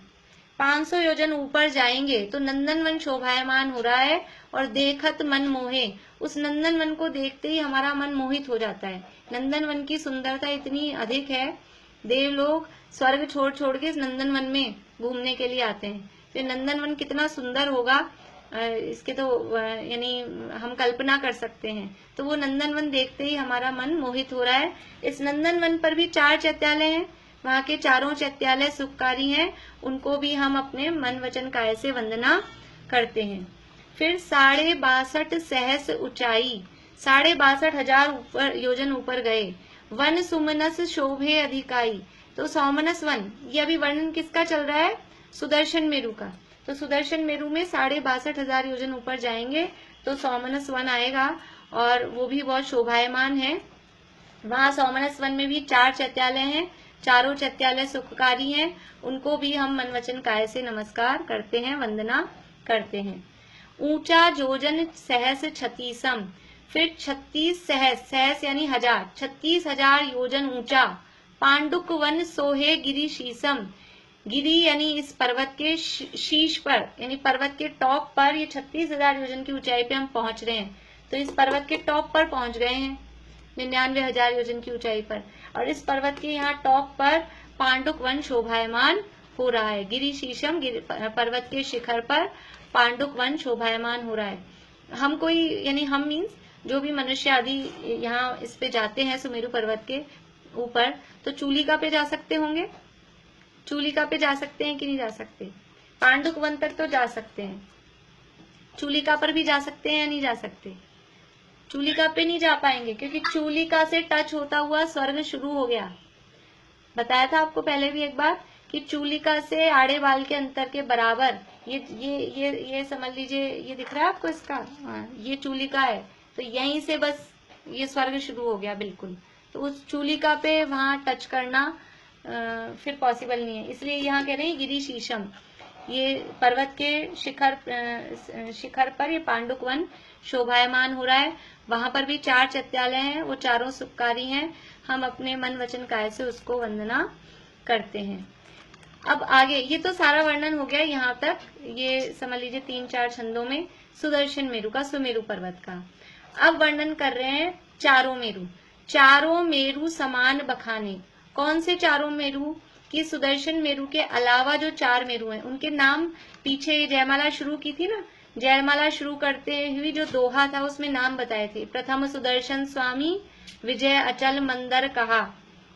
500 योजन ऊपर जाएंगे तो नंदनवन शोभायमान हो रहा है। और देखत मन मोहे, उस नंदनवन को देखते ही हमारा मन मोहित हो जाता है। नंदनवन की सुंदरता इतनी अधिक है, देवलोग स्वर्ग छोड़ छोड़ के इस नंदनवन में घूमने के लिए आते हैं। तो नंदनवन कितना सुंदर होगा, इसके तो यानी हम कल्पना कर सकते हैं। तो वो नंदनवन देखते ही हमारा मन मोहित हो रहा है। इस नंदनवन पर भी 4 चैत्यालय हैं, वहां के चारों चैत्यालय सुखकारी हैं, उनको भी हम अपने मन वचन काया से वंदना करते हैं। फिर 62.5 सहस ऊंचाई, 62,500 योजन ऊपर गए। वन सुमनस शोभे अधिकाई, तो सौमनस वन, ये अभी वर्णन किसका चल रहा है? सुदर्शन मेरु का। तो सुदर्शन मेरु में 62,500 योजन ऊपर जाएंगे तो सौमनस वन आएगा और वो भी बहुत शोभायमान है। वहां सौमनस वन में भी 4 चैत्यालय हैं, चारों चैत्यालय सुखकारी हैं, उनको भी हम मन वचन काया से नमस्कार करते हैं, वंदना करते हैं। ऊंचा जोजन सहस 36, फिर 36 सहस, सहस यानी 1000, 36,000 योजन ऊंचा। पांडुक वन सोहे गिरी शीसम, गिरी यानी इस पर्वत के शीश पर, यानी पर्वत के टॉप पर, ये 36,000 योजन की ऊंचाई पे हम पहुंच रहे हैं। तो इस पर्वत के टॉप पर पहुंच गए हैं, 99,000 योजन की ऊंचाई पर। और इस पर्वत के यहाँ टॉप पर पांडुक वन शोभायमान हो रहा है। गिरी शीशम, पर्वत के शिखर पर पांडुक वन शोभायमान हो रहा है। हम कोई, यानी हम मीन्स जो भी मनुष्य आदि यहाँ इस पे जाते हैं सुमेरु पर्वत के ऊपर, तो चूलिका पे जा सकते होंगे, चूलिका पे जा सकते हैं कि नहीं जा सकते? पांडुक वन तक तो जा सकते हैं, चूलिका पर भी जा सकते हैं या नहीं जा सकते? चूलिका पे नहीं जा पाएंगे क्योंकि चूलिका से टच होता हुआ स्वर्ग शुरू हो गया। बताया था आपको पहले भी एक बार कि चूलिका से आड़े बाल के अंतर के बराबर, ये समझ लीजिए, ये दिख रहा है आपको इसका, ये चूलिका है, तो यहीं से बस ये स्वर्ग शुरू हो गया बिल्कुल। तो उस चूलिका पे वहां टच करना फिर पॉसिबल नहीं है, इसलिए यहाँ कह रहे हैं गिरी शीशम, ये पर्वत के शिखर पर ये पांडुक वन शोभायमान हो रहा है। वहां पर भी 4 चैत्यालय हैं, वो चारों सुखकारी हैं, हम अपने मन वचन काया से उसको वंदना करते हैं। अब आगे, ये तो सारा वर्णन हो गया यहाँ तक, ये समझ लीजिए 3-4 छंदों में सुदर्शन मेरु का, सुमेरु पर्वत का। अब वर्णन कर रहे हैं चारों मेरु। चारों मेरु समान बखाने, कौन से चारों मेरु? कि सुदर्शन मेरु के अलावा जो 4 मेरु हैं उनके नाम, पीछे जयमाला शुरू की थी ना, जयमाला शुरू करते हुए जो दोहा था उसमें नाम बताए थे। प्रथम सुदर्शन स्वामी, विजय अचल मंदर कहा,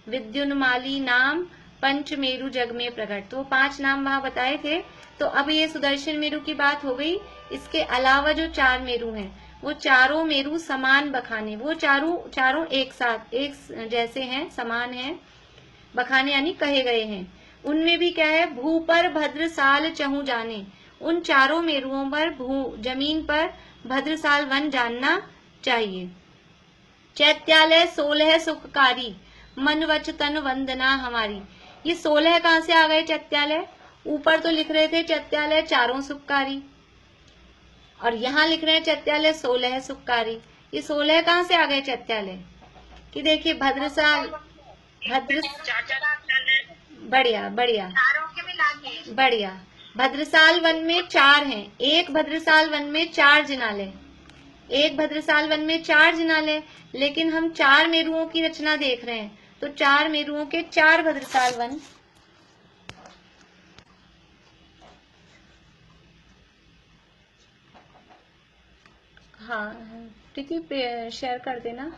विद्युन्माली नाम, पंच मेरु जग में प्रकट। तो 5 नाम वहां बताए थे। तो अब ये सुदर्शन मेरु की बात हो गई। इसके अलावा जो 4 मेरु हैं वो चारों मेरु समान बखाने, वो चारों एक साथ, एक जैसे हैं, समान हैं। बखाने यानी कहे गए हैं। उनमें भी क्या है? भू पर भद्रसाल चहु जाने, उन चारों मेरुओं पर, जमीन पर भद्रसाल वन जानना चाहिए। चैत्यालय 16 सुखकारी, मन वच तन वंदना हमारी। ये 16 कहाँ से आ गए चैत्यालय? ऊपर तो लिख रहे थे चैत्यालय चारों सुखकारी, और यहाँ लिख रहे हैं चैत्यालय 16 सुखकारी। ये 16 कहाँ से आ गए चैत्यालय? कि देखिए भद्रसाल, बढ़िया बढ़िया बढ़िया, भद्रसाल वन में 4 हैं, एक भद्रसाल वन में 4 जिनालय, एक भद्रसाल वन में 4 जिनालय, लेकिन हम 4 मेरुओं की रचना देख रहे हैं, तो 4 मेरुओं के 4 भद्रसाल वन। हाँ प्रीति शेयर कर देना।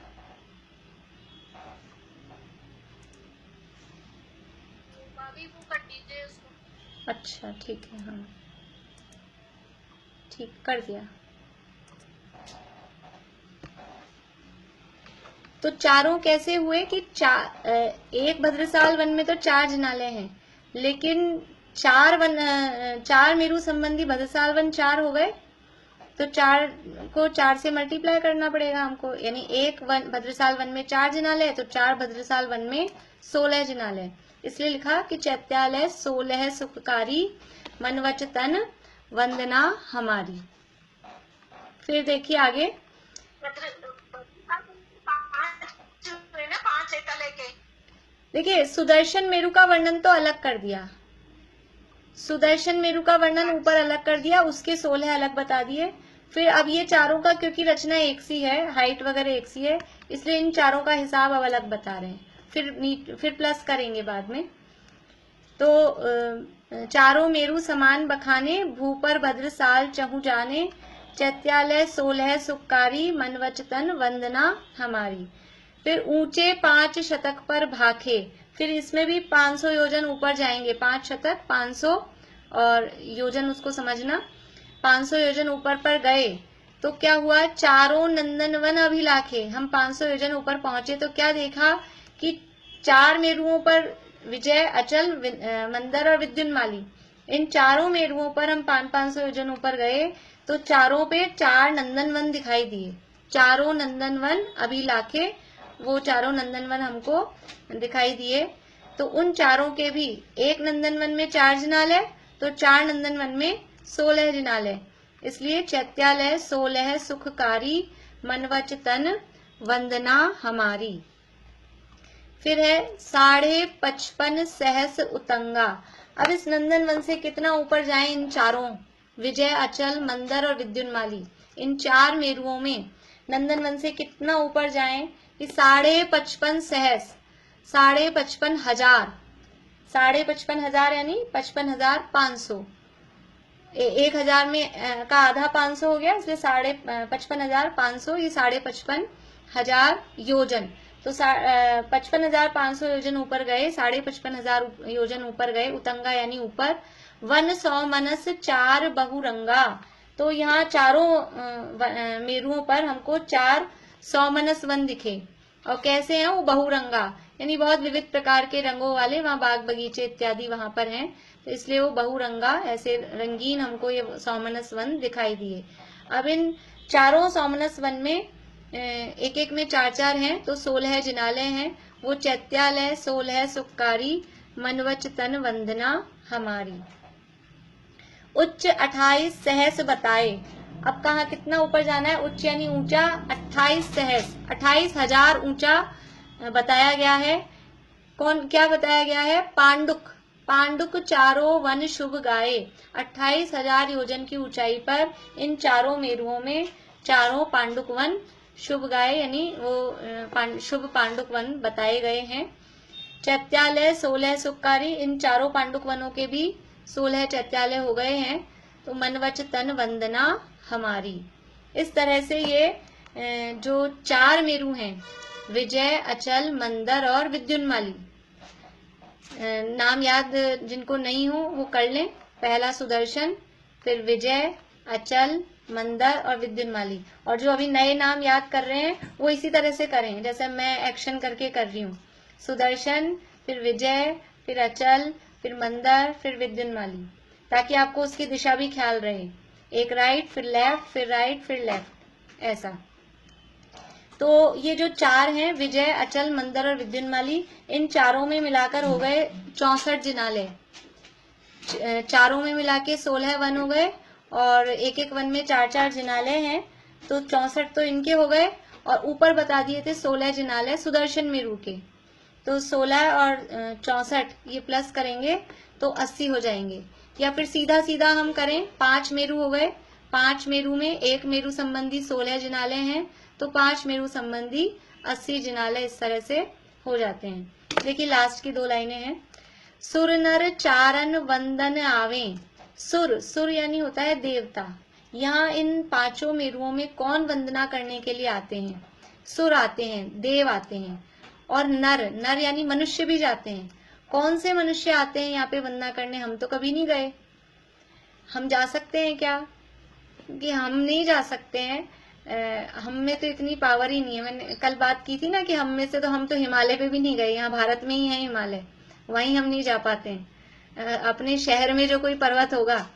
अच्छा ठीक है, हाँ ठीक कर दिया। तो चारों कैसे हुए कि एक भद्रसाल वन में तो 4 जिनालय हैं, लेकिन चार मेरु संबंधी भद्रसाल वन 4 हो गए, तो 4 को 4 से मल्टीप्लाई करना पड़ेगा हमको, यानी एक वन भद्रसाल वन में 4 जिनालय, तो 4 भद्रसाल वन में 16 जिनालय। इसलिए लिखा कि चैत्यालय 16 सुखकारी, मनवच तन वंदना हमारी। फिर देखिए आगे, 5 चैत्यालय के। देखिए सुदर्शन मेरु का वर्णन तो अलग कर दिया, सुदर्शन मेरु का वर्णन ऊपर अलग कर दिया, उसके 16 अलग बता दिए। फिर अब ये चारों का, क्योंकि रचना एक सी है, हाइट वगैरह एक सी है, इसलिए इन चारों का हिसाब अब अलग बता रहे हैं। फिर प्लस करेंगे बाद में। तो चारों मेरु समान बखाने, भूपर भद्र साल चहु जाने, चैत्यालय 16 सुखकारी, मनवच तन वंदना हमारी। फिर ऊंचे 5 शतक पर भाखे, फिर इसमें भी 500 योजन ऊपर जाएंगे, 5 शतक 500 और योजन उसको समझना, 500 योजन ऊपर पर गए तो क्या हुआ, चारों नंदनवन अभिलाखे। हम 500 योजन ऊपर पहुंचे तो क्या देखा कि 4 मेरुओं पर विजय, अचल, मंदर और विद्युन्माली, इन चारों मेरुओं पर हम 500 योजन ऊपर गए तो चारों पे 4 नंदनवन दिखाई दिए। चारों नंदनवन अभिलाखे, वो चारों नंदनवन हमको दिखाई दिए। तो उन चारों के भी एक नंदनवन में 4 जिनालय, तो 4 नंदनवन में 16 जिनालय। इसलिए चैत्यालय 16 सुखकारी, मनवच तन वंदना हमारी। फिर है 55.5 सहस उतंगा। अब इस नंदनवन से कितना ऊपर जाएं इन चारों, विजय, अचल, मंदर और विद्युन्माली, इन 4 मेरुओं में नंदनवन से कितना ऊपर जाएं कि 55.5 सहस, 55,500, 55,500 यानी 55,500। 1,000 में का आधा 500 हो गया, इसलिए 55,500, ये 55,500 योजन। तो 55,500 योजन ऊपर गए, 55,500 योजन ऊपर गए, उतंगा यानी ऊपर। 100 मनस 4 बहुरंगा, तो यहाँ चारों मेरुओं पर हमको 4 सौमनस वन दिखे, और कैसे हैं वो, बहुरंगा यानी बहुत विविध प्रकार के रंगों वाले, वहाँ बाग बगीचे इत्यादि वहां पर हैं, तो इसलिए वो बहुरंगा, ऐसे रंगीन हमको ये सौमनस वन दिखाई दिए। अब इन चारों सौमनस वन में एक एक में 4-4 हैं, तो 16 जिनालय हैं। वो चैत्यालय 16 सुखकारी, मनवच तन वंदना हमारी। उच्च 28 सहस बताए। अब कहा कितना ऊपर जाना है, उच्च यानी ऊंचा, 28 सहस, 28,000 ऊंचा बताया गया है। कौन क्या बताया गया है, पांडुक, पांडुक चारों वन शुभ गाए। 28,000 योजन की ऊंचाई पर इन चारों मेरुओं में चारों पांडुक वन शुभ गाए, यानी वो शुभ पांडुक वन बताए गए हैं। चैत्यालय 16 सुखकारी, इन चारों पांडुक वनों के भी 16 चैत्यालय हो गए हैं। तो मनवच तन वंदना हमारी। इस तरह से ये जो 4 मेरु हैं, विजय, अचल, मंदर और विद्युन्माली, नाम याद जिनको नहीं हो वो कर लें। पहला सुदर्शन, फिर विजय, अचल, मंदर और विद्युन्माली। और जो अभी नए नाम याद कर रहे हैं वो इसी तरह से करें जैसे मैं एक्शन करके कर रही हूँ। सुदर्शन, फिर विजय, फिर अचल, फिर मंदर, फिर विद्युन्माली, ताकि आपको उसकी दिशा भी ख्याल रहे। एक राइट, फिर लेफ्ट, फिर राइट, फिर लेफ्ट, ऐसा। तो ये जो 4 हैं, विजय, अचल, मंदर और विद्युन्माली, इन चारों में मिलाकर हो गए 64 जिनालय। चारों में मिला के 16 वन हो गए, और एक एक वन में 4-4 जिनालय हैं, तो 64 तो इनके हो गए। और ऊपर बता दिए थे 16 जिनालय सुदर्शन मेरु के, तो 16 और 64 ये प्लस करेंगे तो 80 हो जाएंगे। या फिर सीधा सीधा हम करें, 5 मेरु हो गए, 5 मेरु में एक मेरु संबंधी 16 जिनालय हैं, तो 5 मेरु संबंधी 80 जिनालय इस तरह से हो जाते हैं। देखिए लास्ट की 2 लाइनें हैं। सुर नर चारण वंदन आवे। सुर, सुर यानी होता है देवता। यहाँ इन 5 मेरुओं में कौन वंदना करने के लिए आते हैं, सुर आते हैं, देव आते हैं। और नर, नर यानी मनुष्य भी जाते हैं। कौन से मनुष्य आते हैं यहाँ पे वंदना करने, हम तो कभी नहीं गए। हम जा सकते हैं क्या, कि हम नहीं जा सकते हैं, हम में तो इतनी पावर ही नहीं है। मैंने कल बात की थी ना कि हम में से तो हम तो हिमालय पे भी नहीं गए, यहाँ भारत में ही है हिमालय, वहीं हम नहीं जा पाते हैं। अपने शहर में जो कोई पर्वत होगा,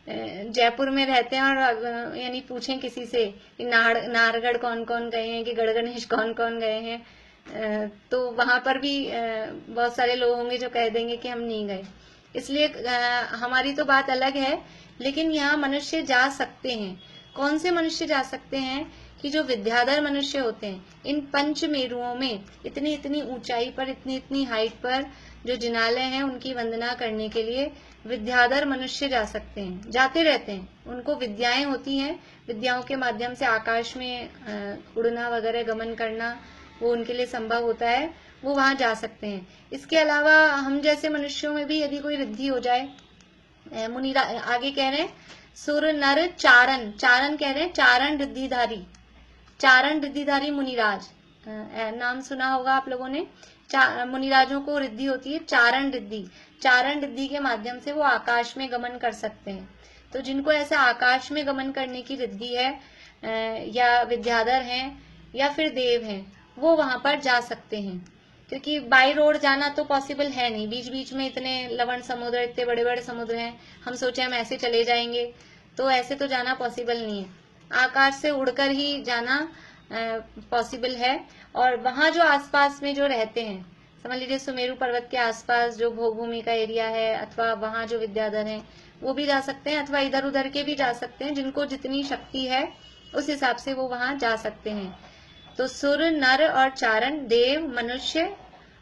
जयपुर में रहते हैं और यानी पूछें किसी से कि नाहरगढ़ कौन कौन गए हैं, कि गढ़गणेश कौन कौन गए हैं, तो वहां पर भी बहुत सारे लोग होंगे जो कह देंगे कि हम नहीं गए। इसलिए हमारी तो बात अलग है, लेकिन यहाँ मनुष्य जा सकते हैं। कौन से मनुष्य जा सकते हैं? कि जो विद्याधर मनुष्य होते हैं, इन पंच मेरुओं में इतनी इतनी ऊंचाई पर, इतनी इतनी हाइट पर जो जिनालय हैं, उनकी वंदना करने के लिए विद्याधर मनुष्य जा सकते हैं, जाते रहते हैं। उनको विद्याएं होती हैं, विद्याओं के माध्यम से आकाश में उड़ना वगैरह, गमन करना, वो उनके लिए संभव होता है, वो वहां जा सकते हैं। इसके अलावा हम जैसे मनुष्यों में भी यदि कोई रिद्धि हो जाए, मुनि आगे कह रहे हैं सुर नर चारण, चारण कह रहे हैं चारण रिद्धिधारी, चारण रिद्धिधारी मुनिराज, नाम सुना होगा आप लोगों ने। मुनिराजों को रिद्धि होती है चारण रिद्धि, चारण रिद्धि के माध्यम से वो आकाश में गमन कर सकते हैं। तो जिनको ऐसा आकाश में गमन करने की रिद्धि है, या विद्याधर हैं या फिर देव हैं, वो वहां पर जा सकते हैं। क्योंकि बाई रोड जाना तो पॉसिबल है नहीं, बीच बीच में इतने लवण समुद्र, इतने बड़े बड़े समुद्र हैं, हम सोचे हम ऐसे चले जाएंगे, तो ऐसे तो जाना पॉसिबल नहीं है। आकाश से उड़कर ही जाना पॉसिबल है। और वहां जो आसपास में जो रहते हैं, समझ लीजिए सुमेरु पर्वत के आसपास जो भोगभूमि का एरिया है, अथवा वहां जो विद्याधर हैं, वो भी जा सकते हैं, अथवा इधर उधर के भी जा सकते हैं। जिनको जितनी शक्ति है उस हिसाब से वो वहां जा सकते हैं। तो सुर नर और चारण, देव, मनुष्य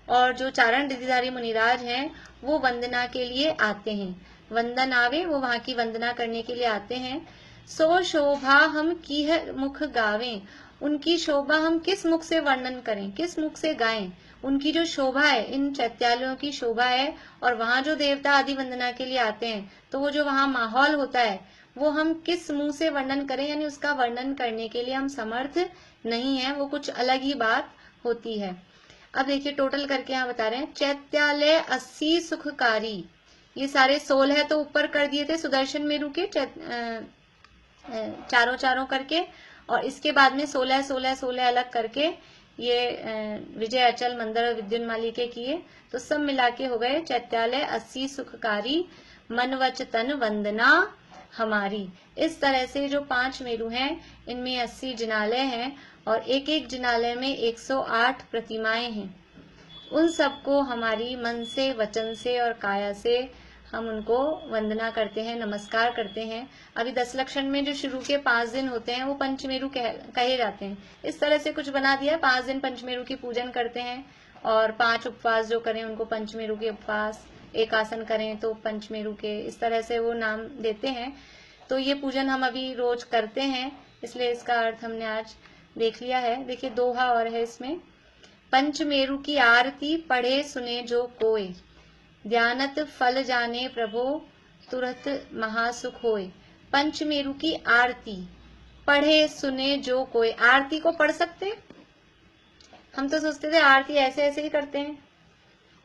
और जो चारण रिद्धिधारी मुनिराज हैं, वो वंदना के लिए आते हैं। वंदन आवे, वो वहां की वंदना करने के लिए आते हैं। सो शोभा हम की है मुख गावें, उनकी शोभा हम किस मुख से वर्णन करें, किस मुख से गाएं। उनकी जो शोभा है, इन चैत्यालयों की शोभा है, और वहां जो देवता आदि वंदना के लिए आते हैं, तो वो जो वहां माहौल होता है, वो हम किस मुंह से वर्णन करें, यानी उसका वर्णन करने के लिए हम समर्थ नहीं है, वो कुछ अलग ही बात होती है। अब देखिए टोटल करके यहाँ बता रहे हैं, चैत्यालय 80 सुखकारी, ये सारे 16 तो ऊपर कर दिए थे सुदर्शन मेरु के चारों चारों करके, और इसके बाद में 16 16 16 अलग करके ये विजय, अचल, मंदर और विद्युन्माली के किए, तो सब मिला के हो गए चैत्यालय 80 सुखकारी, मन वच तन वंदना हमारी। इस तरह से जो 5 मेरु हैं, इनमें 80 जिनालय हैं, और एक एक जिनालय में 108 प्रतिमाएं हैं। उन सबको हमारी मन से, वचन से और काया से हम उनको वंदना करते हैं, नमस्कार करते हैं। अभी 10 लक्षण में जो शुरू के 5 दिन होते हैं, वो पंचमेरु कहे जाते हैं। इस तरह से कुछ बना दिया, 5 दिन पंचमेरु की पूजन करते हैं, और 5 उपवास जो करें उनको पंचमेरु के उपवास, एक आसन करें तो पंचमेरु के, इस तरह से वो नाम देते हैं। तो ये पूजन हम अभी रोज करते हैं, इसलिए इसका अर्थ हमने आज देख लिया है। देखिए दोहा और है इसमें, पंचमेरु की आरती पढ़े सुने जो कोय, ध्यानत फल जाने प्रभो तुरत महासुख होए। पंचमेरु की आरती पढ़े सुने जो कोई, आरती को पढ़ सकते हैं? हम तो सोचते थे आरती ऐसे ऐसे ही करते हैं,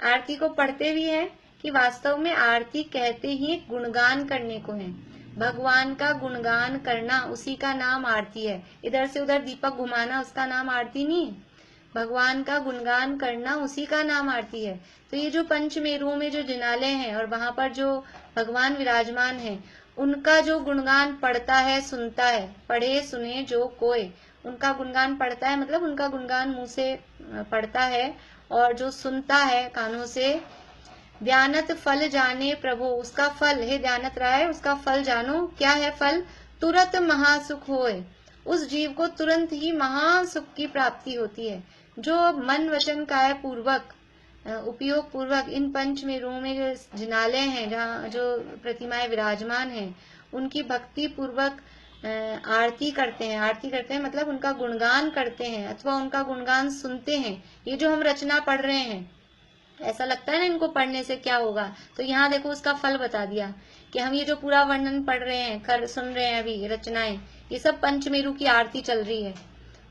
आरती को पढ़ते भी हैं कि वास्तव में आरती कहते ही गुणगान करने को है। भगवान का गुणगान करना, उसी का नाम आरती है। इधर से उधर दीपक घुमाना, उसका नाम आरती नहीं है। भगवान का गुणगान करना, उसी का नाम आरती है। तो ये जो पंचमेरुओं में जो जिनालय हैं और वहां पर जो भगवान विराजमान हैं, उनका जो गुणगान पढ़ता है, सुनता है, पढ़े सुने जो कोय, उनका गुणगान पढ़ता है, मतलब उनका गुणगान मुंह से पढ़ता है, और जो सुनता है कानों से, ध्यानत फल जाने प्रभु, उसका फल, हे ध्यानत राय, उसका फल जानो। क्या है फल? तुरत महासुख होए, उस जीव को तुरंत ही महासुख की प्राप्ति होती है। जो मन वचन काय पूर्वक, उपयोग पूर्वक इन पंचमेरुओं में जो जिनालय हैं, जहाँ जो प्रतिमाएं विराजमान हैं, उनकी भक्ति पूर्वक आरती करते हैं। आरती करते हैं मतलब उनका गुणगान करते हैं, अथवा उनका गुणगान सुनते हैं। ये जो हम रचना पढ़ रहे हैं, ऐसा लगता है ना इनको पढ़ने से क्या होगा, तो यहाँ देखो उसका फल बता दिया कि हम ये जो पूरा वर्णन पढ़ रहे हैं, सुन रहे हैं अभी रचनाएं, ये सब पंचमेरु की आरती चल रही है।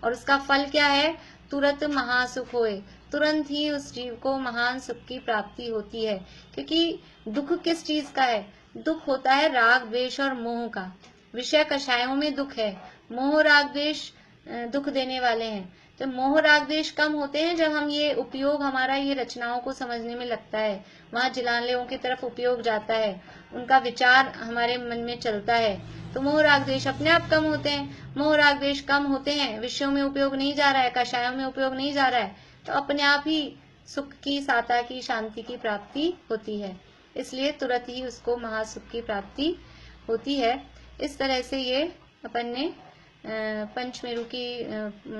और उसका फल क्या है? तुरंत महासुख होए, तुरंत ही उस जीव को महान सुख की प्राप्ति होती है। क्योंकि दुख किस चीज का है? दुख होता है राग, द्वेष और मोह का। विषय कषायों में दुख है, मोह, राग, द्वेष दुख देने वाले हैं। तो मोह राग द्वेष कम होते हैं जब हम ये उपयोग हमारा ये रचनाओं को समझने में लगता है, वहां जिलालयों की तरफ उपयोग जाता है, उनका विचार हमारे मन में चलता है, तो मोह राग द्वेष अपने आप कम होते हैं। मोह राग द्वेष कम होते हैं, विषयों में उपयोग नहीं जा रहा है, कषायों में उपयोग नहीं जा रहा है, तो अपने आप ही सुख की, साता की, शांति की प्राप्ति होती है। इसलिए तुरंत ही उसको महासुख की प्राप्ति होती है। इस तरह से ये अपन ने पंचमेरु की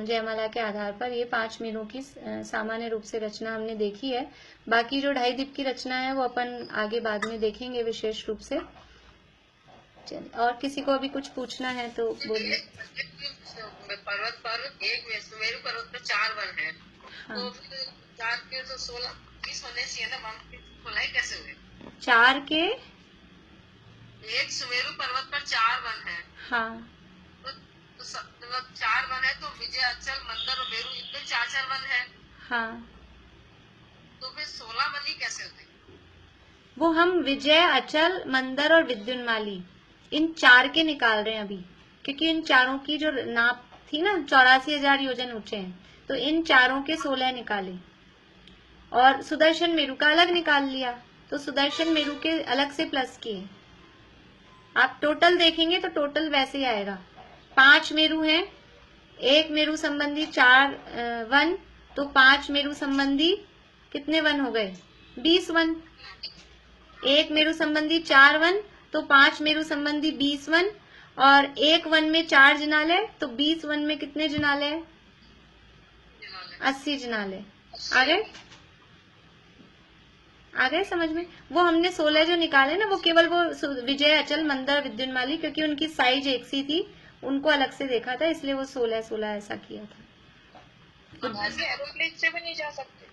जयमाला के आधार पर ये 5 मेरु की सामान्य रूप से रचना हमने देखी है। बाकी जो 2.5 दीप की रचना है वो अपन आगे बाद में देखेंगे विशेष रूप से। चलिए, और किसी को अभी कुछ पूछना है तो बोलिए। पर्वत पर एक सुमेरु पर्वत पर 4 वन है, हाँ। तो फिर 4 के तो 16 20 होने चाहिए ना, वन 16 कैसे हुए? 4 के एक सुमेरु पर्वत पर 4 वन है। हाँ, तो 4 वन है, तो विजय, अचल, मंदर और मेरु इनमें 4 वन है, हाँ, तो फिर 16 वन ही कैसे होते? वो हम विजय, अचल, मंदर और विद्युन्माली इन 4 के निकाल रहे हैं अभी, क्योंकि इन चारों की जो नाप थी ना 84,000 योजन ऊंचे हैं, तो इन चारों के 16 निकाले और सुदर्शन मेरु का अलग निकाल लिया, तो सुदर्शन मेरु के अलग से प्लस किए। आप टोटल देखेंगे तो टोटल वैसे ही आएगा। 5 मेरु हैं, एक मेरु संबंधी 4 वन, तो 5 मेरु संबंधी कितने वन हो गए? 20 वन। एक मेरु संबंधी 4 वन, तो 5 मेरु संबंधी 20 वन, और एक वन में 4 जिनाले, तो 20 वन में कितने जिनाले? 80 जिनाले। आ गए समझ में? वो हमने 16 जो निकाले ना, वो केवल वो विजय, अचल, मंदर, विद्युन्माली, क्योंकि उनकी साइज एक सी थी, उनको अलग से देखा था, इसलिए वो 16 ऐसा किया था। एरोप्लेन से भी नहीं जा सकते?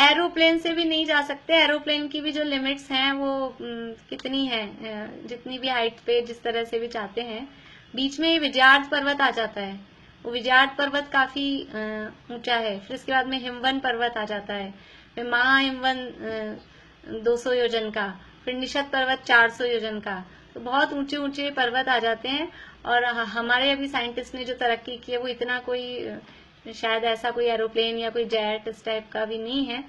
एरोप्लेन से भी नहीं जा सकते। एरोप्लेन की भी जो लिमिट्स हैं वो कितनी है, जितनी भी हाइट पे जिस तरह से भी चाहते हैं। बीच में विजयार्थ पर्वत आ जाता है, वो विजयार्थ पर्वत काफी ऊंचा है। फिर इसके बाद में हिमवन पर्वत आ जाता है, फिर महाहिमवन 200 योजन का, फिर निषद पर्वत 400 योजन का, तो बहुत ऊंचे ऊंचे पर्वत आ जाते हैं। और हमारे अभी साइंटिस्ट ने जो तरक्की की है वो इतना कोई शायद ऐसा कोई एरोप्लेन या कोई जेट इस टाइप का भी नहीं है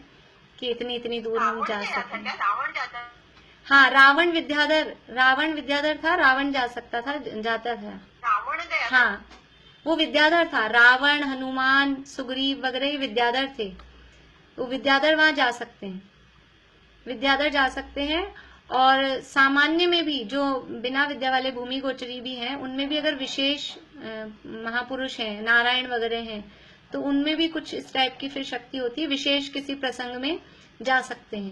कि इतनी दूर हम जा सकें। रावण जाता? हाँ, रावण विद्याधर था, रावण जा सकता था, जाता था। रावण गया? हाँ, वो विद्याधर था। रावण, हनुमान, सुग्रीव वगैरह विद्याधर थे, वो विद्याधर वहां जा सकते हैं, विद्याधर जा सकते हैं। और सामान्य में भी जो बिना विद्या वाले भूमि गोचरी भी हैं, उनमें भी अगर विशेष महापुरुष हैं, नारायण वगैरह हैं, तो उनमें भी कुछ इस टाइप की फिर शक्ति होती है, विशेष किसी प्रसंग में जा सकते हैं।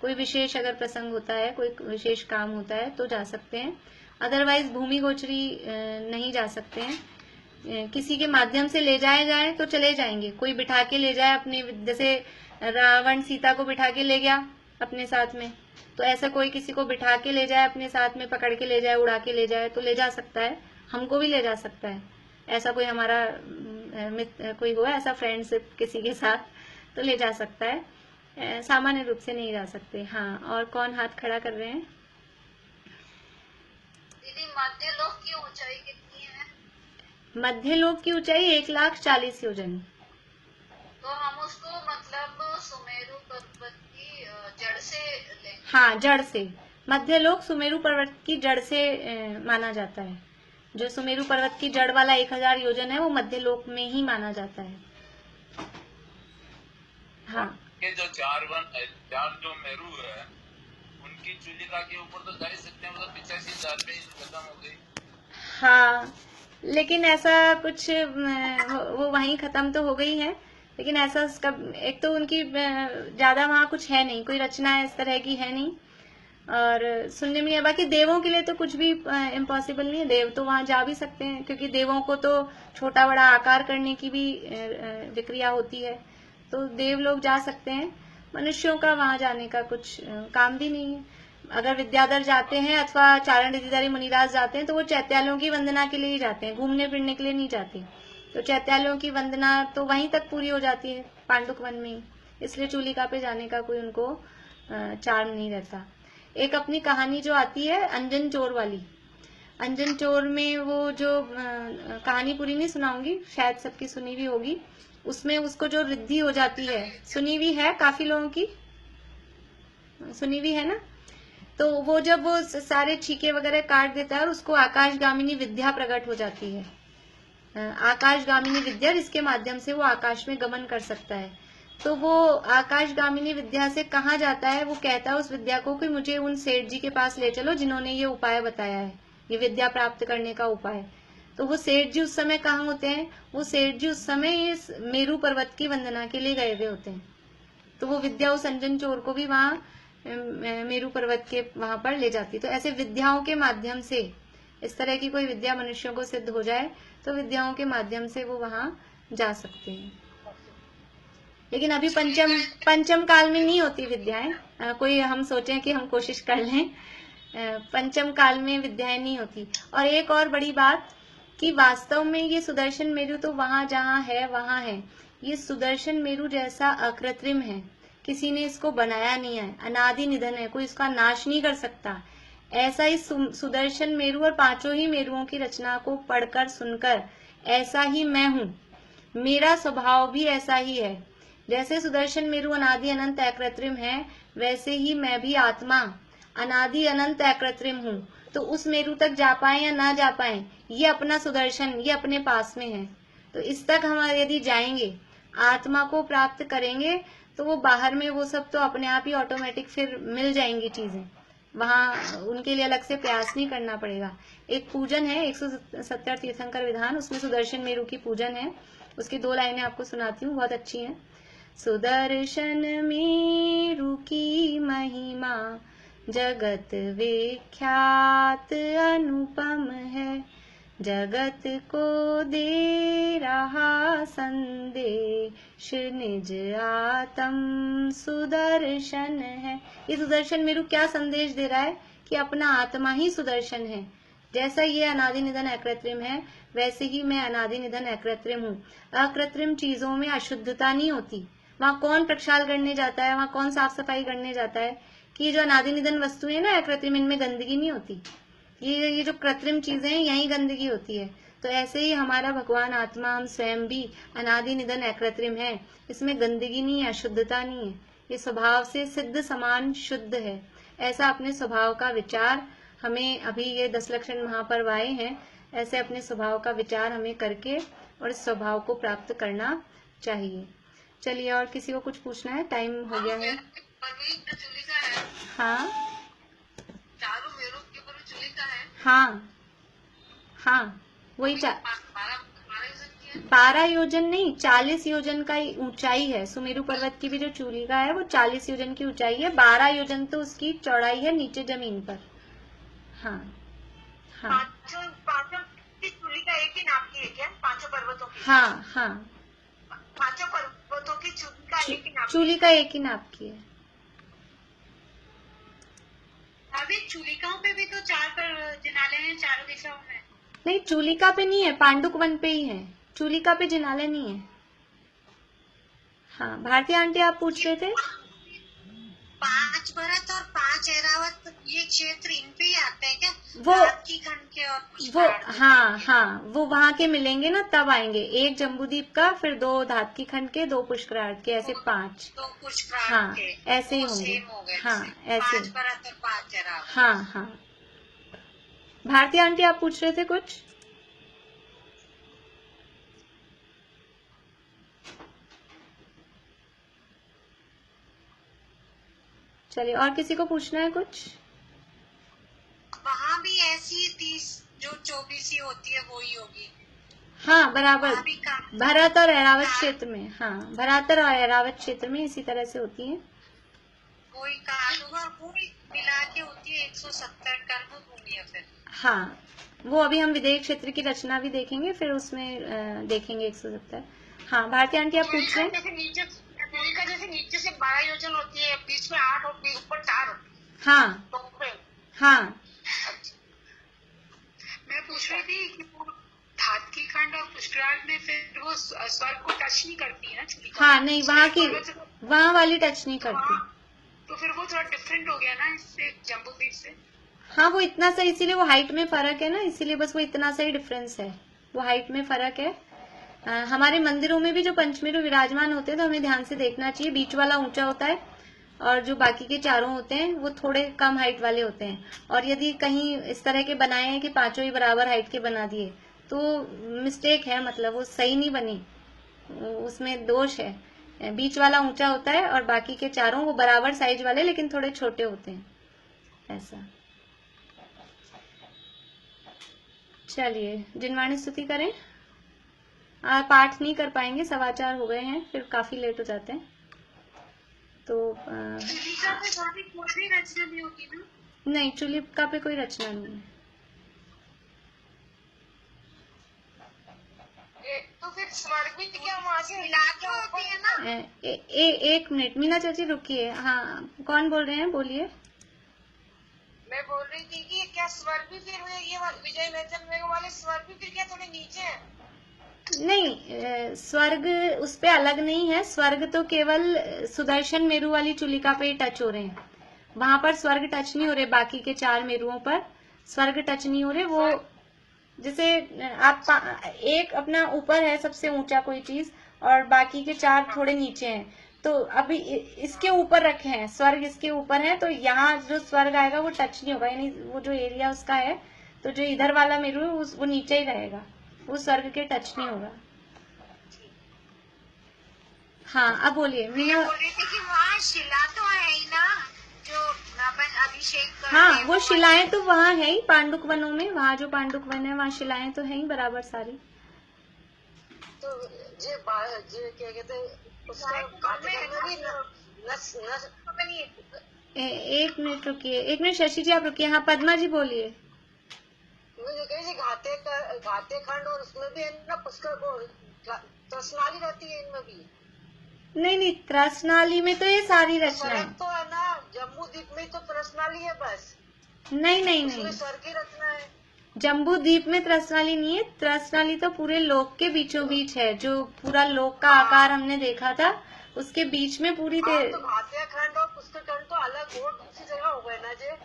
कोई विशेष अगर प्रसंग होता है, कोई विशेष काम होता है तो जा सकते हैं, अदरवाइज भूमि गोचरी नहीं जा सकते हैं। किसी के माध्यम से ले जाए तो चले जाएंगे, कोई बिठा के ले जाए अपने, जैसे रावण सीता को बिठा के ले गया अपने साथ में, तो ऐसा कोई किसी को बिठा के ले जाए अपने साथ में, पकड़ के ले जाए, उड़ा के ले जाए, तो ले जा सकता है, हमको भी ले जा सकता है। ऐसा कोई हमारा कोई हुआ ऐसा फ्रेंडशिप किसी के साथ, तो ले जा सकता है, सामान्य रूप से नहीं जा सकते। हाँ, और कौन हाथ खड़ा कर रहे हैं? दीदी, मध्यलोक की ऊंचाई कितनी है? मध्यलोक की ऊंचाई 1,40,000 योजन। तो हम उसको मतलब सुमेरु पर्वत की जड़ से लें? हाँ, जड़ से। मध्यलोक सुमेरु पर्वत की जड़ से माना जाता है। जो सुमेरु पर्वत की जड़ वाला 1,000 योजन है वो मध्यलोक में ही माना जाता है। हाँ, ये जो 4 जो मेरू है, उनकी चूलिका के ऊपर तो जा ही सकते हैं, मतलब 85,000 पे खत्म हो गई। हाँ, लेकिन ऐसा कुछ वो वहीं खत्म तो हो गई है, लेकिन ऐसा उसका एक तो उनकी ज्यादा वहाँ कुछ है नहीं, कोई रचना इस तरह की है नहीं, और सुनने में नहीं है। बाकी देवों के लिए तो कुछ भी इम्पॉसिबल नहीं है, देव तो वहां जा भी सकते हैं, क्योंकि देवों को तो छोटा बड़ा आकार करने की भी विक्रिया होती है, तो देव लोग जा सकते हैं। मनुष्यों का वहां जाने का कुछ काम भी नहीं है। अगर विद्याधर जाते हैं अथवा चारण रिद्धिधारी मुनिराज जाते हैं तो वो चैत्यालयों की वंदना के लिए ही जाते हैं, घूमने फिरने के लिए नहीं जाते। तो चैत्यालयों की वंदना तो वहीं तक पूरी हो जाती है पांडुक वन में ही, इसलिए चूलिका पे जाने का कोई उनको चार्म नहीं रहता। एक अपनी कहानी जो आती है अंजन चोर वाली, अंजन चोर में वो जो कहानी पूरी नहीं सुनाऊंगी, शायद सबकी सुनी हुई होगी, उसमें उसको जो रिद्धि हो जाती है, सुनी हुई है, काफी लोगों की सुनी हुई है ना। तो वो जब वो सारे छीके वगैरह काट देता है और उसको आकाशगामिनी विद्या प्रकट हो जाती है, आकाशगामिनी विद्या, जिसके माध्यम से वो आकाश में गमन कर सकता है। तो वो आकाशगामिनी विद्या से कहाँ जाता है, वो कहता है उस विद्या को कि मुझे उन सेठ जी के पास ले चलो जिन्होंने ये उपाय बताया है, ये विद्या प्राप्त करने का उपाय। तो वो सेठ जी उस समय कहाँ होते हैं, वो सेठ जी उस समय इस मेरू पर्वत की वंदना के लिए गए हुए होते हैं। तो वो विद्या उस अंजन चोर को भी वहां मेरू पर्वत के वहां पर ले जाती। तो ऐसे विद्याओं के माध्यम से, इस तरह की कोई विद्या मनुष्यों को सिद्ध हो जाए तो विद्याओं के माध्यम से वो वहां जा सकते हैं। लेकिन अभी पंचम काल में नहीं होती विद्याएं, कोई हम सोचें कि हम कोशिश कर लें, पंचम काल में विद्याएं नहीं होती। और एक और बड़ी बात कि वास्तव में ये सुदर्शन मेरु तो वहां जहां है वहां है, ये सुदर्शन मेरु जैसा अकृत्रिम है, किसी ने इसको बनाया नहीं है, अनादि निधन है, कोई इसका नाश नहीं कर सकता। ऐसा ही सुदर्शन मेरु और पांचों ही मेरुओं की रचना को पढ़कर सुनकर ऐसा ही मैं हूँ, मेरा स्वभाव भी ऐसा ही है। जैसे सुदर्शन मेरु अनादि अनंत अकृत्रिम है, वैसे ही मैं भी आत्मा अनादि अनंत अकृत्रिम हूँ। तो उस मेरु तक जा पाए या ना जा पाए, ये अपना सुदर्शन ये अपने पास में है। तो इस तक हम यदि जाएंगे, आत्मा को प्राप्त करेंगे, तो वो बाहर में वो सब तो अपने आप ही ऑटोमेटिक फिर मिल जाएंगी चीजें, वहां उनके लिए अलग से प्रयास नहीं करना पड़ेगा। एक पूजन है 170 तीर्थंकर विधान, उसमें सुदर्शन मेरु की पूजन है, उसकी 2 लाइनें आपको सुनाती हूँ, बहुत अच्छी हैं। सुदर्शन मेरु की महिमा जगत विख्यात अनुपम है, जगत को दे रहा संदेश निज आत्म सुदर्शन है। ये सुदर्शन मेरु क्या संदेश दे रहा है कि अपना आत्मा ही सुदर्शन है। जैसा ये अनादि निधन अकृत्रिम है, वैसे ही मैं अनादि निधन अकृत्रिम हूँ। अकृत्रिम चीजों में अशुद्धता नहीं होती। वहां कौन प्रक्षाल करने जाता है, वहां कौन साफ सफाई करने जाता है कि जो अनादि निधन वस्तु है ना अकृत्रिम, इनमें गंदगी नहीं होती। ये जो कृत्रिम चीजें हैं यही गंदगी होती है। तो ऐसे ही हमारा भगवान आत्मा, हम स्वयं भी अनादि निधन अकृत्रिम है, इसमें गंदगी नहीं है, अशुद्धता नहीं है, ये स्वभाव से सिद्ध समान शुद्ध है। ऐसा अपने स्वभाव का विचार हमें, अभी ये 10 लक्षण महापर्व आए हैं, ऐसे अपने स्वभाव का विचार हमें करके और इस स्वभाव को प्राप्त करना चाहिए। चलिए, और किसी को कुछ पूछना है? टाइम हो गया है। हाँ हाँ हाँ, वही 12 योजन नहीं, 40 योजन का ऊंचाई है। सुमेरु पर्वत की भी जो चूलिका है वो 40 योजन की ऊंचाई है, 12 योजन तो उसकी चौड़ाई है नीचे जमीन पर। हाँ हाँ, पांचों की चूलिका एक ही नाप की है क्या? पांचों पर्वतों की? हाँ हाँ, पांचों पर्वतों की चूलिका एक ही नाप की है। अभी चूलिकाओं पे भी तो 4 जिनाले हैं चारों दिशाओं में। नहीं, चूलिका पे नहीं है, पांडुक वन पे ही है, चूलिका पे जिनाले नहीं है। हाँ, भारती आंटी आप पूछ रहे थे? 5 भरत और 5 ऐरावत ये क्षेत्र इन पे ही आते हैं क्या? वो धातकी खंड के और पुष्करार्थ के? हाँ हाँ, वो वहां के मिलेंगे ना तब आएंगे। 1 जम्बूद्वीप का, फिर 2 धातकी खंड के, 2 पुष्करार्थ के, ऐसे 5। 2 पुष्करार्थ हाँ, के ऐसे ही होंगे। हाँ, ऐसे। 5 भरत और 5 ऐरावत। हाँ हाँ, भारती आंटी आप पूछ रहे थे कुछ? चलिए, और किसी को पूछना है कुछ? वहाँ भी ऐसी 30 जो 24 होती है वो ही होगी। हाँ, बराबर, भरत और ऐरावत क्षेत्र में। हाँ, भरत और ऐरावत क्षेत्र में इसी तरह से होती है। कोई काल होगा, पूरी मिला के होती है 170 कर्म भूमि है फिर। हाँ, वो अभी हम विदेह क्षेत्र की रचना भी देखेंगे, फिर उसमें देखेंगे 170। हाँ, भारती आंटी आप पूछ रहे हैं? जैसे नीचे से 12 योजन होती है, बीच में 8 होती है, ऊपर 4 होती है। हाँ हाँ, मैं पूछ रही थी कि वो धातकी खंड और पुष्करार्थ में फिर वो स्वर्ग को टच नहीं करती है ना? हाँ, नहीं, वहाँ वाली टच नहीं करती। तो फिर वो थोड़ा डिफरेंट हो गया ना इससे, जम्बूद्वीप से। हाँ वो इतना सा, इसीलिए वो हाइट में फर्क है ना, इसीलिए बस वो इतना सा ही डिफरेंस है, वो हाइट में फर्क है। हमारे मंदिरों में भी जो पंचमेरु विराजमान होते हैं तो हमें ध्यान से देखना चाहिए, बीच वाला ऊंचा होता है और जो बाकी के चारों होते हैं वो थोड़े कम हाइट वाले होते हैं। और यदि कहीं इस तरह के बनाए हैं कि पांचों ही बराबर हाइट के बना दिए तो मिस्टेक है, मतलब वो सही नहीं बनी, उसमें दोष है। बीच वाला ऊंचा होता है और बाकी के चारों वो बराबर साइज वाले लेकिन थोड़े छोटे होते हैं, ऐसा। चलिए जिनवाणी स्तुति करें। पाठ नहीं कर पाएंगे, 4:15 हो गए हैं, फिर काफी लेट हो जाते हैं। तो रचना नहीं होगी ना? नहीं, चुलिका पे कोई रचना नहीं है। तो फिर स्वर्ग भी क्या वहाँ से इलाके होती है ना? एक मिनट मीना चाची रुकिए। हाँ कौन बोल रहे हैं, बोलिए। मैं बोल रही थी कि क्या स्वर्ग भी फिर ये विजय निर्जन वाले स्वर्ग भी फिर क्या थोड़े नीचे है? नहीं, स्वर्ग उस पे अलग नहीं है, स्वर्ग तो केवल सुदर्शन मेरु वाली चुलिका पे ही टच हो रहे हैं, वहां पर स्वर्ग टच नहीं हो रहे, बाकी के 4 मेरुओं पर स्वर्ग टच नहीं हो रहे। वो जैसे आप एक अपना ऊपर है सबसे ऊंचा कोई चीज और बाकी के 4 थोड़े नीचे हैं, तो अभी इसके ऊपर रखे हैं, स्वर्ग इसके ऊपर है, तो यहाँ जो स्वर्ग आएगा वो टच नहीं होगा, यानी वो जो एरिया उसका है, तो जो इधर वाला मेरु है वो नीचे ही रहेगा, वो स्वर्ग के टच नहीं होगा। हाँ अब बोलिए। मैं बोल रही थी कि वहाँ शिला तो है ही ना, जो अपन अभिषेक करते हाँ वो शिलाएं तो वहाँ है ही, पांडुक वनों में, वहाँ जो पांडुक वन है वहाँ शिलाएं तो है ही बराबर सारी। तो जे क्या कहते एक मिनट रुकिए, एक मिनट शशि जी आप रुकिए। हाँ पद्मा जी बोलिए। घाते खंड और उसमें भी है ना पुष्कर त्रसनाली रहती है, इनमें भी नहीं त्रसनाली में तो ये सारी रचना है तो है ना, जम्बू द्वीप में तो त्रसनाली है बस। नहीं स्वर्ग की रचना है। जम्बू द्वीप में त्रसनाली नहीं है, त्रसनाली तो पूरे लोक के बीचों बीच है, जो पूरा लोक का आकार हमने देखा था उसके बीच में पूरी तो घाते खंड और पुष्कर खंड तो अलग और दूसरी जगह हो गए ना जे?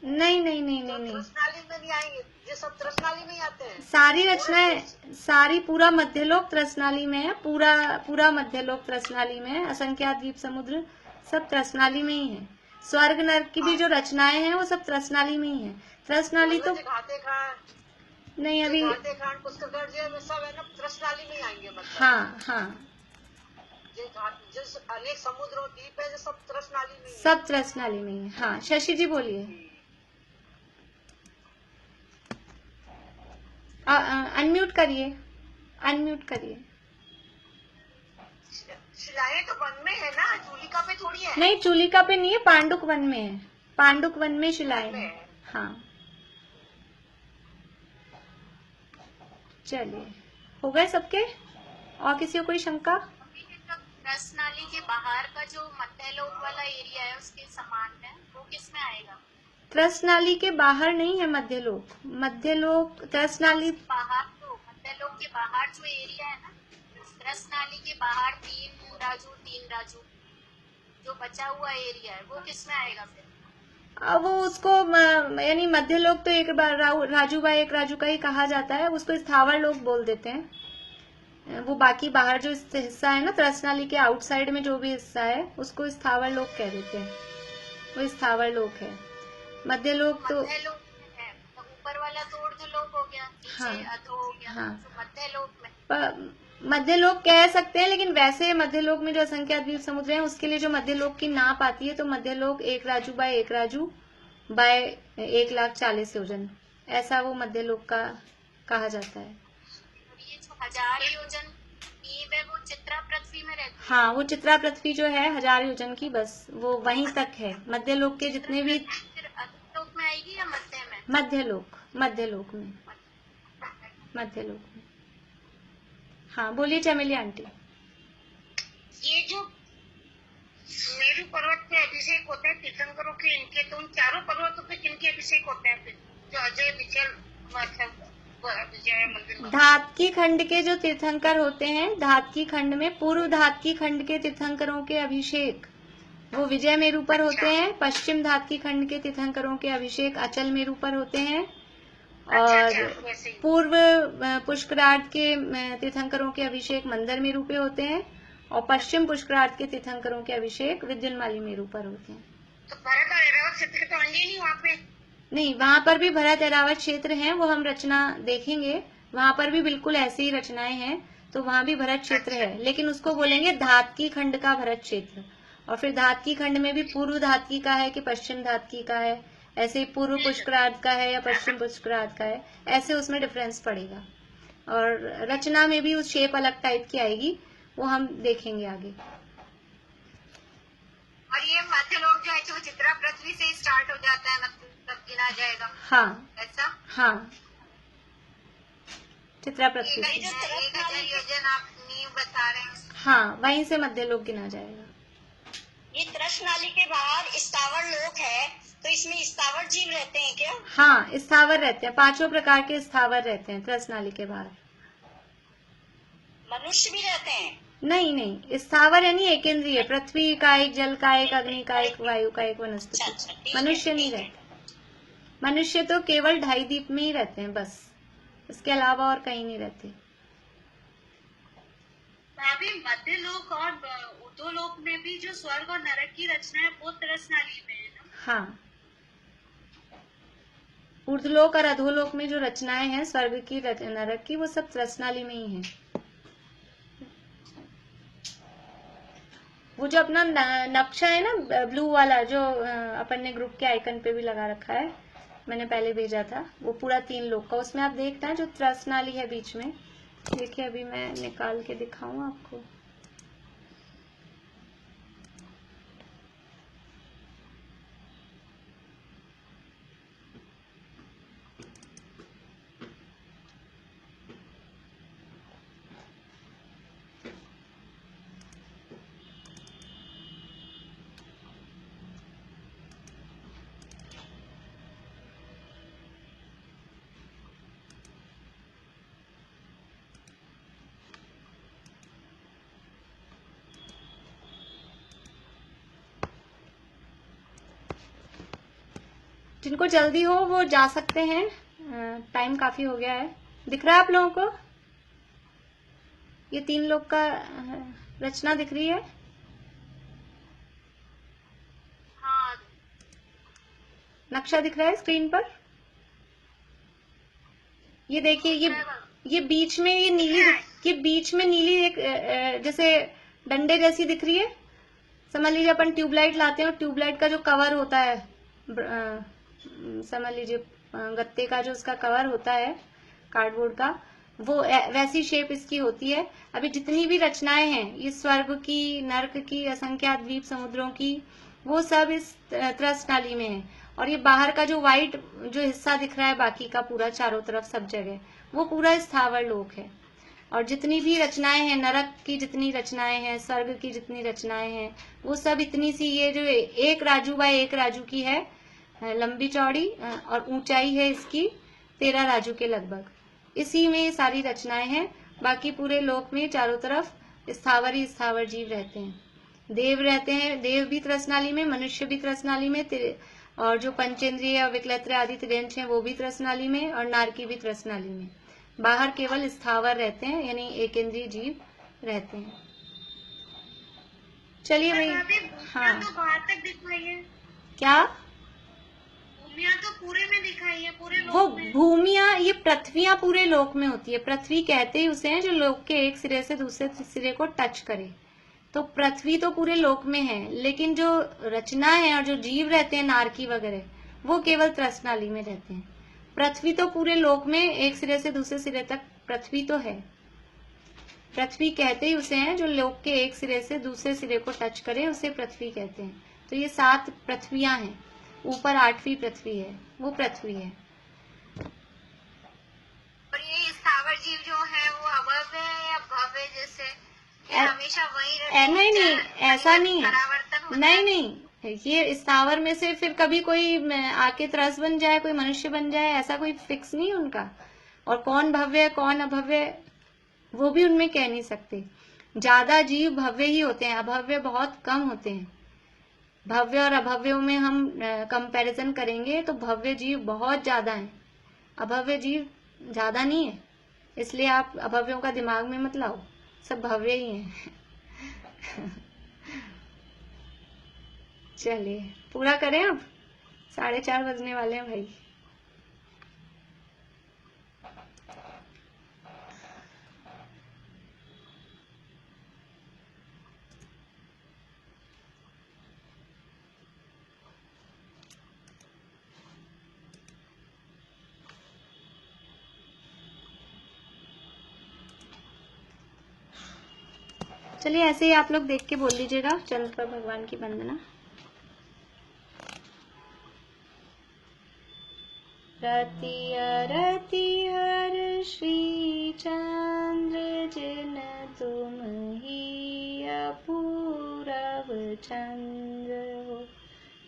नहीं त्रसनाली में नहीं आएंगे, ये सब त्रसनाली में ही आते हैं। सारी रचनाएं, सारी पूरा मध्यलोक त्रसनाली में है, पूरा मध्यलोक त्रसनाली में है, असंख्यात द्वीप समुद्र सब त्रसनाली में ही है। स्वर्ग नरक की भी जो रचनाएं हैं वो सब त्रसनाली में ही है। त्रसनाली तो नहीं अभी पुष्कर सब है ना त्रसनाली में ही आएंगे, मतलब। हाँ अनेक समुद्र और द्वीप है, सब त्रसनाली में, सब त्रसनाली में है। हाँ शशि जी बोलिए। अनम्यूट करिए। शिलाएं तो वन में है ना, चूलिका पे थोड़ी है। नहीं चूलिका पे नहीं है, पांडुक वन में है, पांडुक वन में शिलाएं है। हाँ चलिए हो गए सबके, और किसी को कोई शंका? त्रसनाली के बाहर का जो मध्यलोक वाला एरिया है उसके समान है, वो किसमें आएगा? त्रसनाली के बाहर नहीं है मध्यलोक, मध्यलोक त्रसनाली बाहर, तो मध्यलोक के बाहर जो एरिया है ना, त्रसनाली के बाहर 3 राजू जो बचा हुआ एरिया है वो किसमें आएगा फिर? अब वो उसको यानी मध्यलोक तो एक बार राजूबा एक राजू का ही कहा जाता है, उसको स्थावर लोक बोल देते हैं। वो बाकी बाहर जो हिस्सा है ना त्रसनाली के आउटसाइड में जो भी हिस्सा है उसको स्थावर लोक कह देते हैं, वो स्थावर लोक है। मध्यलोक तो ऊपर वाला तो ऊर्ध्वलोक हो गया, नीचे अधो हो गया। हाँ तो मध्यलोक में मध्यलोक कह सकते हैं, लेकिन वैसे मध्यलोक में जो असंख्यात द्वीप समुद्र है उसके लिए जो मध्यलोक की नाप आती है तो मध्यलोक 1 राजू बाय 1 राजू बाय 1,40,000 योजन, ऐसा वो मध्यलोक का कहा जाता है। ये जो 1000 योजन नींव है वो चित्रा पृथ्वी में रहती है। हाँ वो चित्रा पृथ्वी जो है 1000 योजन की, बस वो वहीं तक है। मध्यलोक के जितने भी अधोलोक में आएगी या मध्य में? मध्यलोक में। हाँ बोलिए चमेली आंटी। ये जो मेरु पर्वत पे अभिषेक होता है तीर्थंकरों के, इनके तो उन चारों पर्वतों पे किनके अभिषेक होते हैं फिर, जो अजय विचल मतलब धातकी खंड के जो तीर्थंकर होते हैं, धातकी खंड में पूर्व धातकी खंड के तीर्थंकरों के अभिषेक वो विजय मेरु पर होते हैं। पश्चिम धातकी खंड के तीर्थंकरों के अभिषेक अचल मेरु पर होते हैं और वैसे ही। पूर्व पुष्करार्ध के तीर्थंकरों के अभिषेक मंदर मेरु पे होते हैं और पश्चिम पुष्करार्ध के तीर्थंकरों के अभिषेक विद्युन्माली मेरु पर होते हैं। तो भरत और ऐरावत क्षेत्र तो होंगे नहीं वहाँ पे? नहीं, वहां पर भी भरत ऐरावत क्षेत्र हैं, वो हम रचना देखेंगे। वहां पर भी बिल्कुल ऐसी ही रचनाएं हैं, तो वहां भी भरत क्षेत्र है, लेकिन उसको बोलेंगे धातकी खंड का भरत क्षेत्र। और फिर धातकी खंड में भी पूर्व धातकी का है कि पश्चिम धातकी का है, ऐसे ही पूर्व पुष्करार्ध का है या पश्चिम पुष्करार्ध का है, ऐसे उसमें डिफरेंस पड़ेगा। और रचना में भी उस शेप अलग टाइप की आएगी, वो हम देखेंगे आगे। और ये मध्य लोग जो है जो चित्रा पृथ्वी से स्टार्ट हो जाता है, मतलब गिना जाएगा। हाँ ऐसा? हाँ, चित्रा पृथ्वी से। 1000 योजन आप नींव बता रहे हैं। हाँ, वहीं से मध्य लोक गिना जाएगा। ये त्रस नाली के बाहर स्थावर लोक है, तो इसमें स्थावर जीव रहते हैं क्या? हाँ, स्थावर रहते हैं, 5 प्रकार के स्थावर रहते हैं त्रस नाली के बाहर। मनुष्य भी रहते हैं? नहीं नहीं, स्थावर यानी एकेंद्रीय, पृथ्वी का एक, जल का एक, अग्नि का एक, वायु का एक, वनस्पति। मनुष्य नहीं रहते। मनुष्य तो केवल 2.5 द्वीप में ही रहते हैं बस, इसके अलावा और कहीं नहीं रहते। भाभी मध्य लोक और उदो लोक में भी जो स्वर्ग और नरक की रचना है वो त्रस नाली में है ना? हाँ, ऊर्ध्वलोक और अधोलोक में जो रचनाएं हैं स्वर्ग की, नरक की, वो सब त्रस नाली में ही है। वो जो अपना नक्शा है ना ब्लू वाला, जो अपन ने ग्रुप के आइकन पे भी लगा रखा है, मैंने पहले भेजा था, वो पूरा 3 लोक का, उसमें आप देखना जो त्रस नाली है बीच में। देखिए अभी मैं निकाल के दिखाऊं आपको। जिनको जल्दी हो वो जा सकते हैं, टाइम काफी हो गया है। दिख रहा है आप लोगों को? ये 3 लोग का रचना दिख रही है? हाँ। नक्शा दिख रहा है स्क्रीन पर? ये देखिए, ये बीच में ये नीली, ये बीच में नीली एक जैसे डंडे जैसी दिख रही है। समझ लीजिए अपन ट्यूबलाइट लाते हैं और ट्यूबलाइट का जो कवर होता है, समझ लीजिए गत्ते का जो उसका कवर होता है कार्डबोर्ड का, वो वैसी शेप इसकी होती है। अभी जितनी भी रचनाएं हैं, ये स्वर्ग की, नर्क की, असंख्यात द्वीप समुद्रों की, वो सब इस त्रस नाली में है। और ये बाहर का जो व्हाइट जो हिस्सा दिख रहा है बाकी का पूरा चारों तरफ सब जगह, वो पूरा स्थावर लोक है। और जितनी भी रचनाएं हैं, नरक की जितनी रचनाएं हैं, स्वर्ग की जितनी रचनाएं हैं, वो सब इतनी सी, ये जो 1 राजू बाय 1 राजू की है, लंबी चौड़ी, और ऊंचाई है इसकी 13 राजू के लगभग। इसी में ये सारी रचनाएं हैं। बाकी पूरे लोक में चारों तरफ स्थावर ही स्थावर जीव रहते हैं। देव रहते हैं, देव भी त्रस नाली में, मनुष्य भी त्रस नाली में, और जो पंचेंद्रिय, विकलत्र आदि त्रियंश हैं वो भी त्रस नाली में, और नारकी भी त्रस नाली में। बाहर केवल स्थावर रहते हैं, यानी एकेंद्रीय जीव रहते हैं। चलिए भाई। हाँ, तो बाहर तक दिखाइए। क्या? भूमिया तो पूरे में दिखाई है, पूरे लोक वो में। भूमिया, ये पृथ्वियां पूरे लोक में होती है। पृथ्वी कहते ही उसे हैं जो लोक के एक सिरे से दूसरे सिरे को टच करे। तो पृथ्वी तो पूरे लोक में है, लेकिन जो रचना है और जो जीव रहते हैं नारकी वगैरह, वो केवल त्रस नाली में रहते हैं। पृथ्वी तो पूरे लोक में एक सिरे से दूसरे सिरे तक पृथ्वी तो है। पृथ्वी कहते ही उसे हैं जो लोक के एक सिरे से दूसरे सिरे को टच करे, उसे पृथ्वी कहते हैं। तो ये 7 पृथ्वियां हैं, ऊपर 8वीं पृथ्वी है, वो पृथ्वी है। और ये स्थावर जीव जो है वो अभव्य है या भव्य, जैसे ये हमेशा वही रहते हैं? नहीं, ऐसा नहीं है। परावर्तन होता नहीं नहीं, ये स्थावर में से फिर कभी कोई आके त्रस बन जाए, कोई मनुष्य बन जाए, ऐसा कोई फिक्स नहीं उनका। और कौन भव्य है कौन अभव्य, वो भी उनमें कह नहीं सकते। ज्यादा जीव भव्य ही होते हैं, अभव्य बहुत कम होते हैं। भव्य और अभव्यों में हम कंपैरिजन करेंगे तो भव्य जीव बहुत ज्यादा हैं, अभव्य जीव ज्यादा नहीं है। इसलिए आप अभव्यों का दिमाग में मत लाओ, सब भव्य ही हैं। चलिए पूरा करें अब, 4:30 बजने वाले हैं भाई। चलिए ऐसे ही आप लोग देख के बोल लीजिएगा चंद्र पर भगवान की वंदना। रतिया हर श्री चंद्र जिन तुम ही अपूरव चंद्र हो,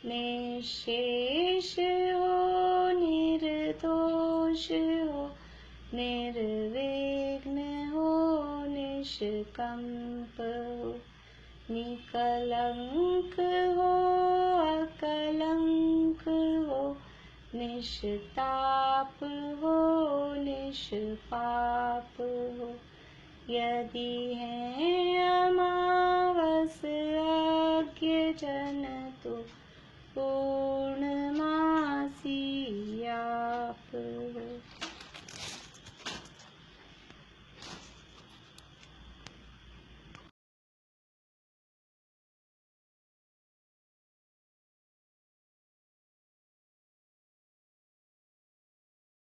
निशेष हो निर्दोष हो, निर्विघ्न हो निष्कंप हो, निकलंक हो अकलंक हो, निष्ताप हो निष्पाप हो। यदि है अमावस अज्ञ जन तो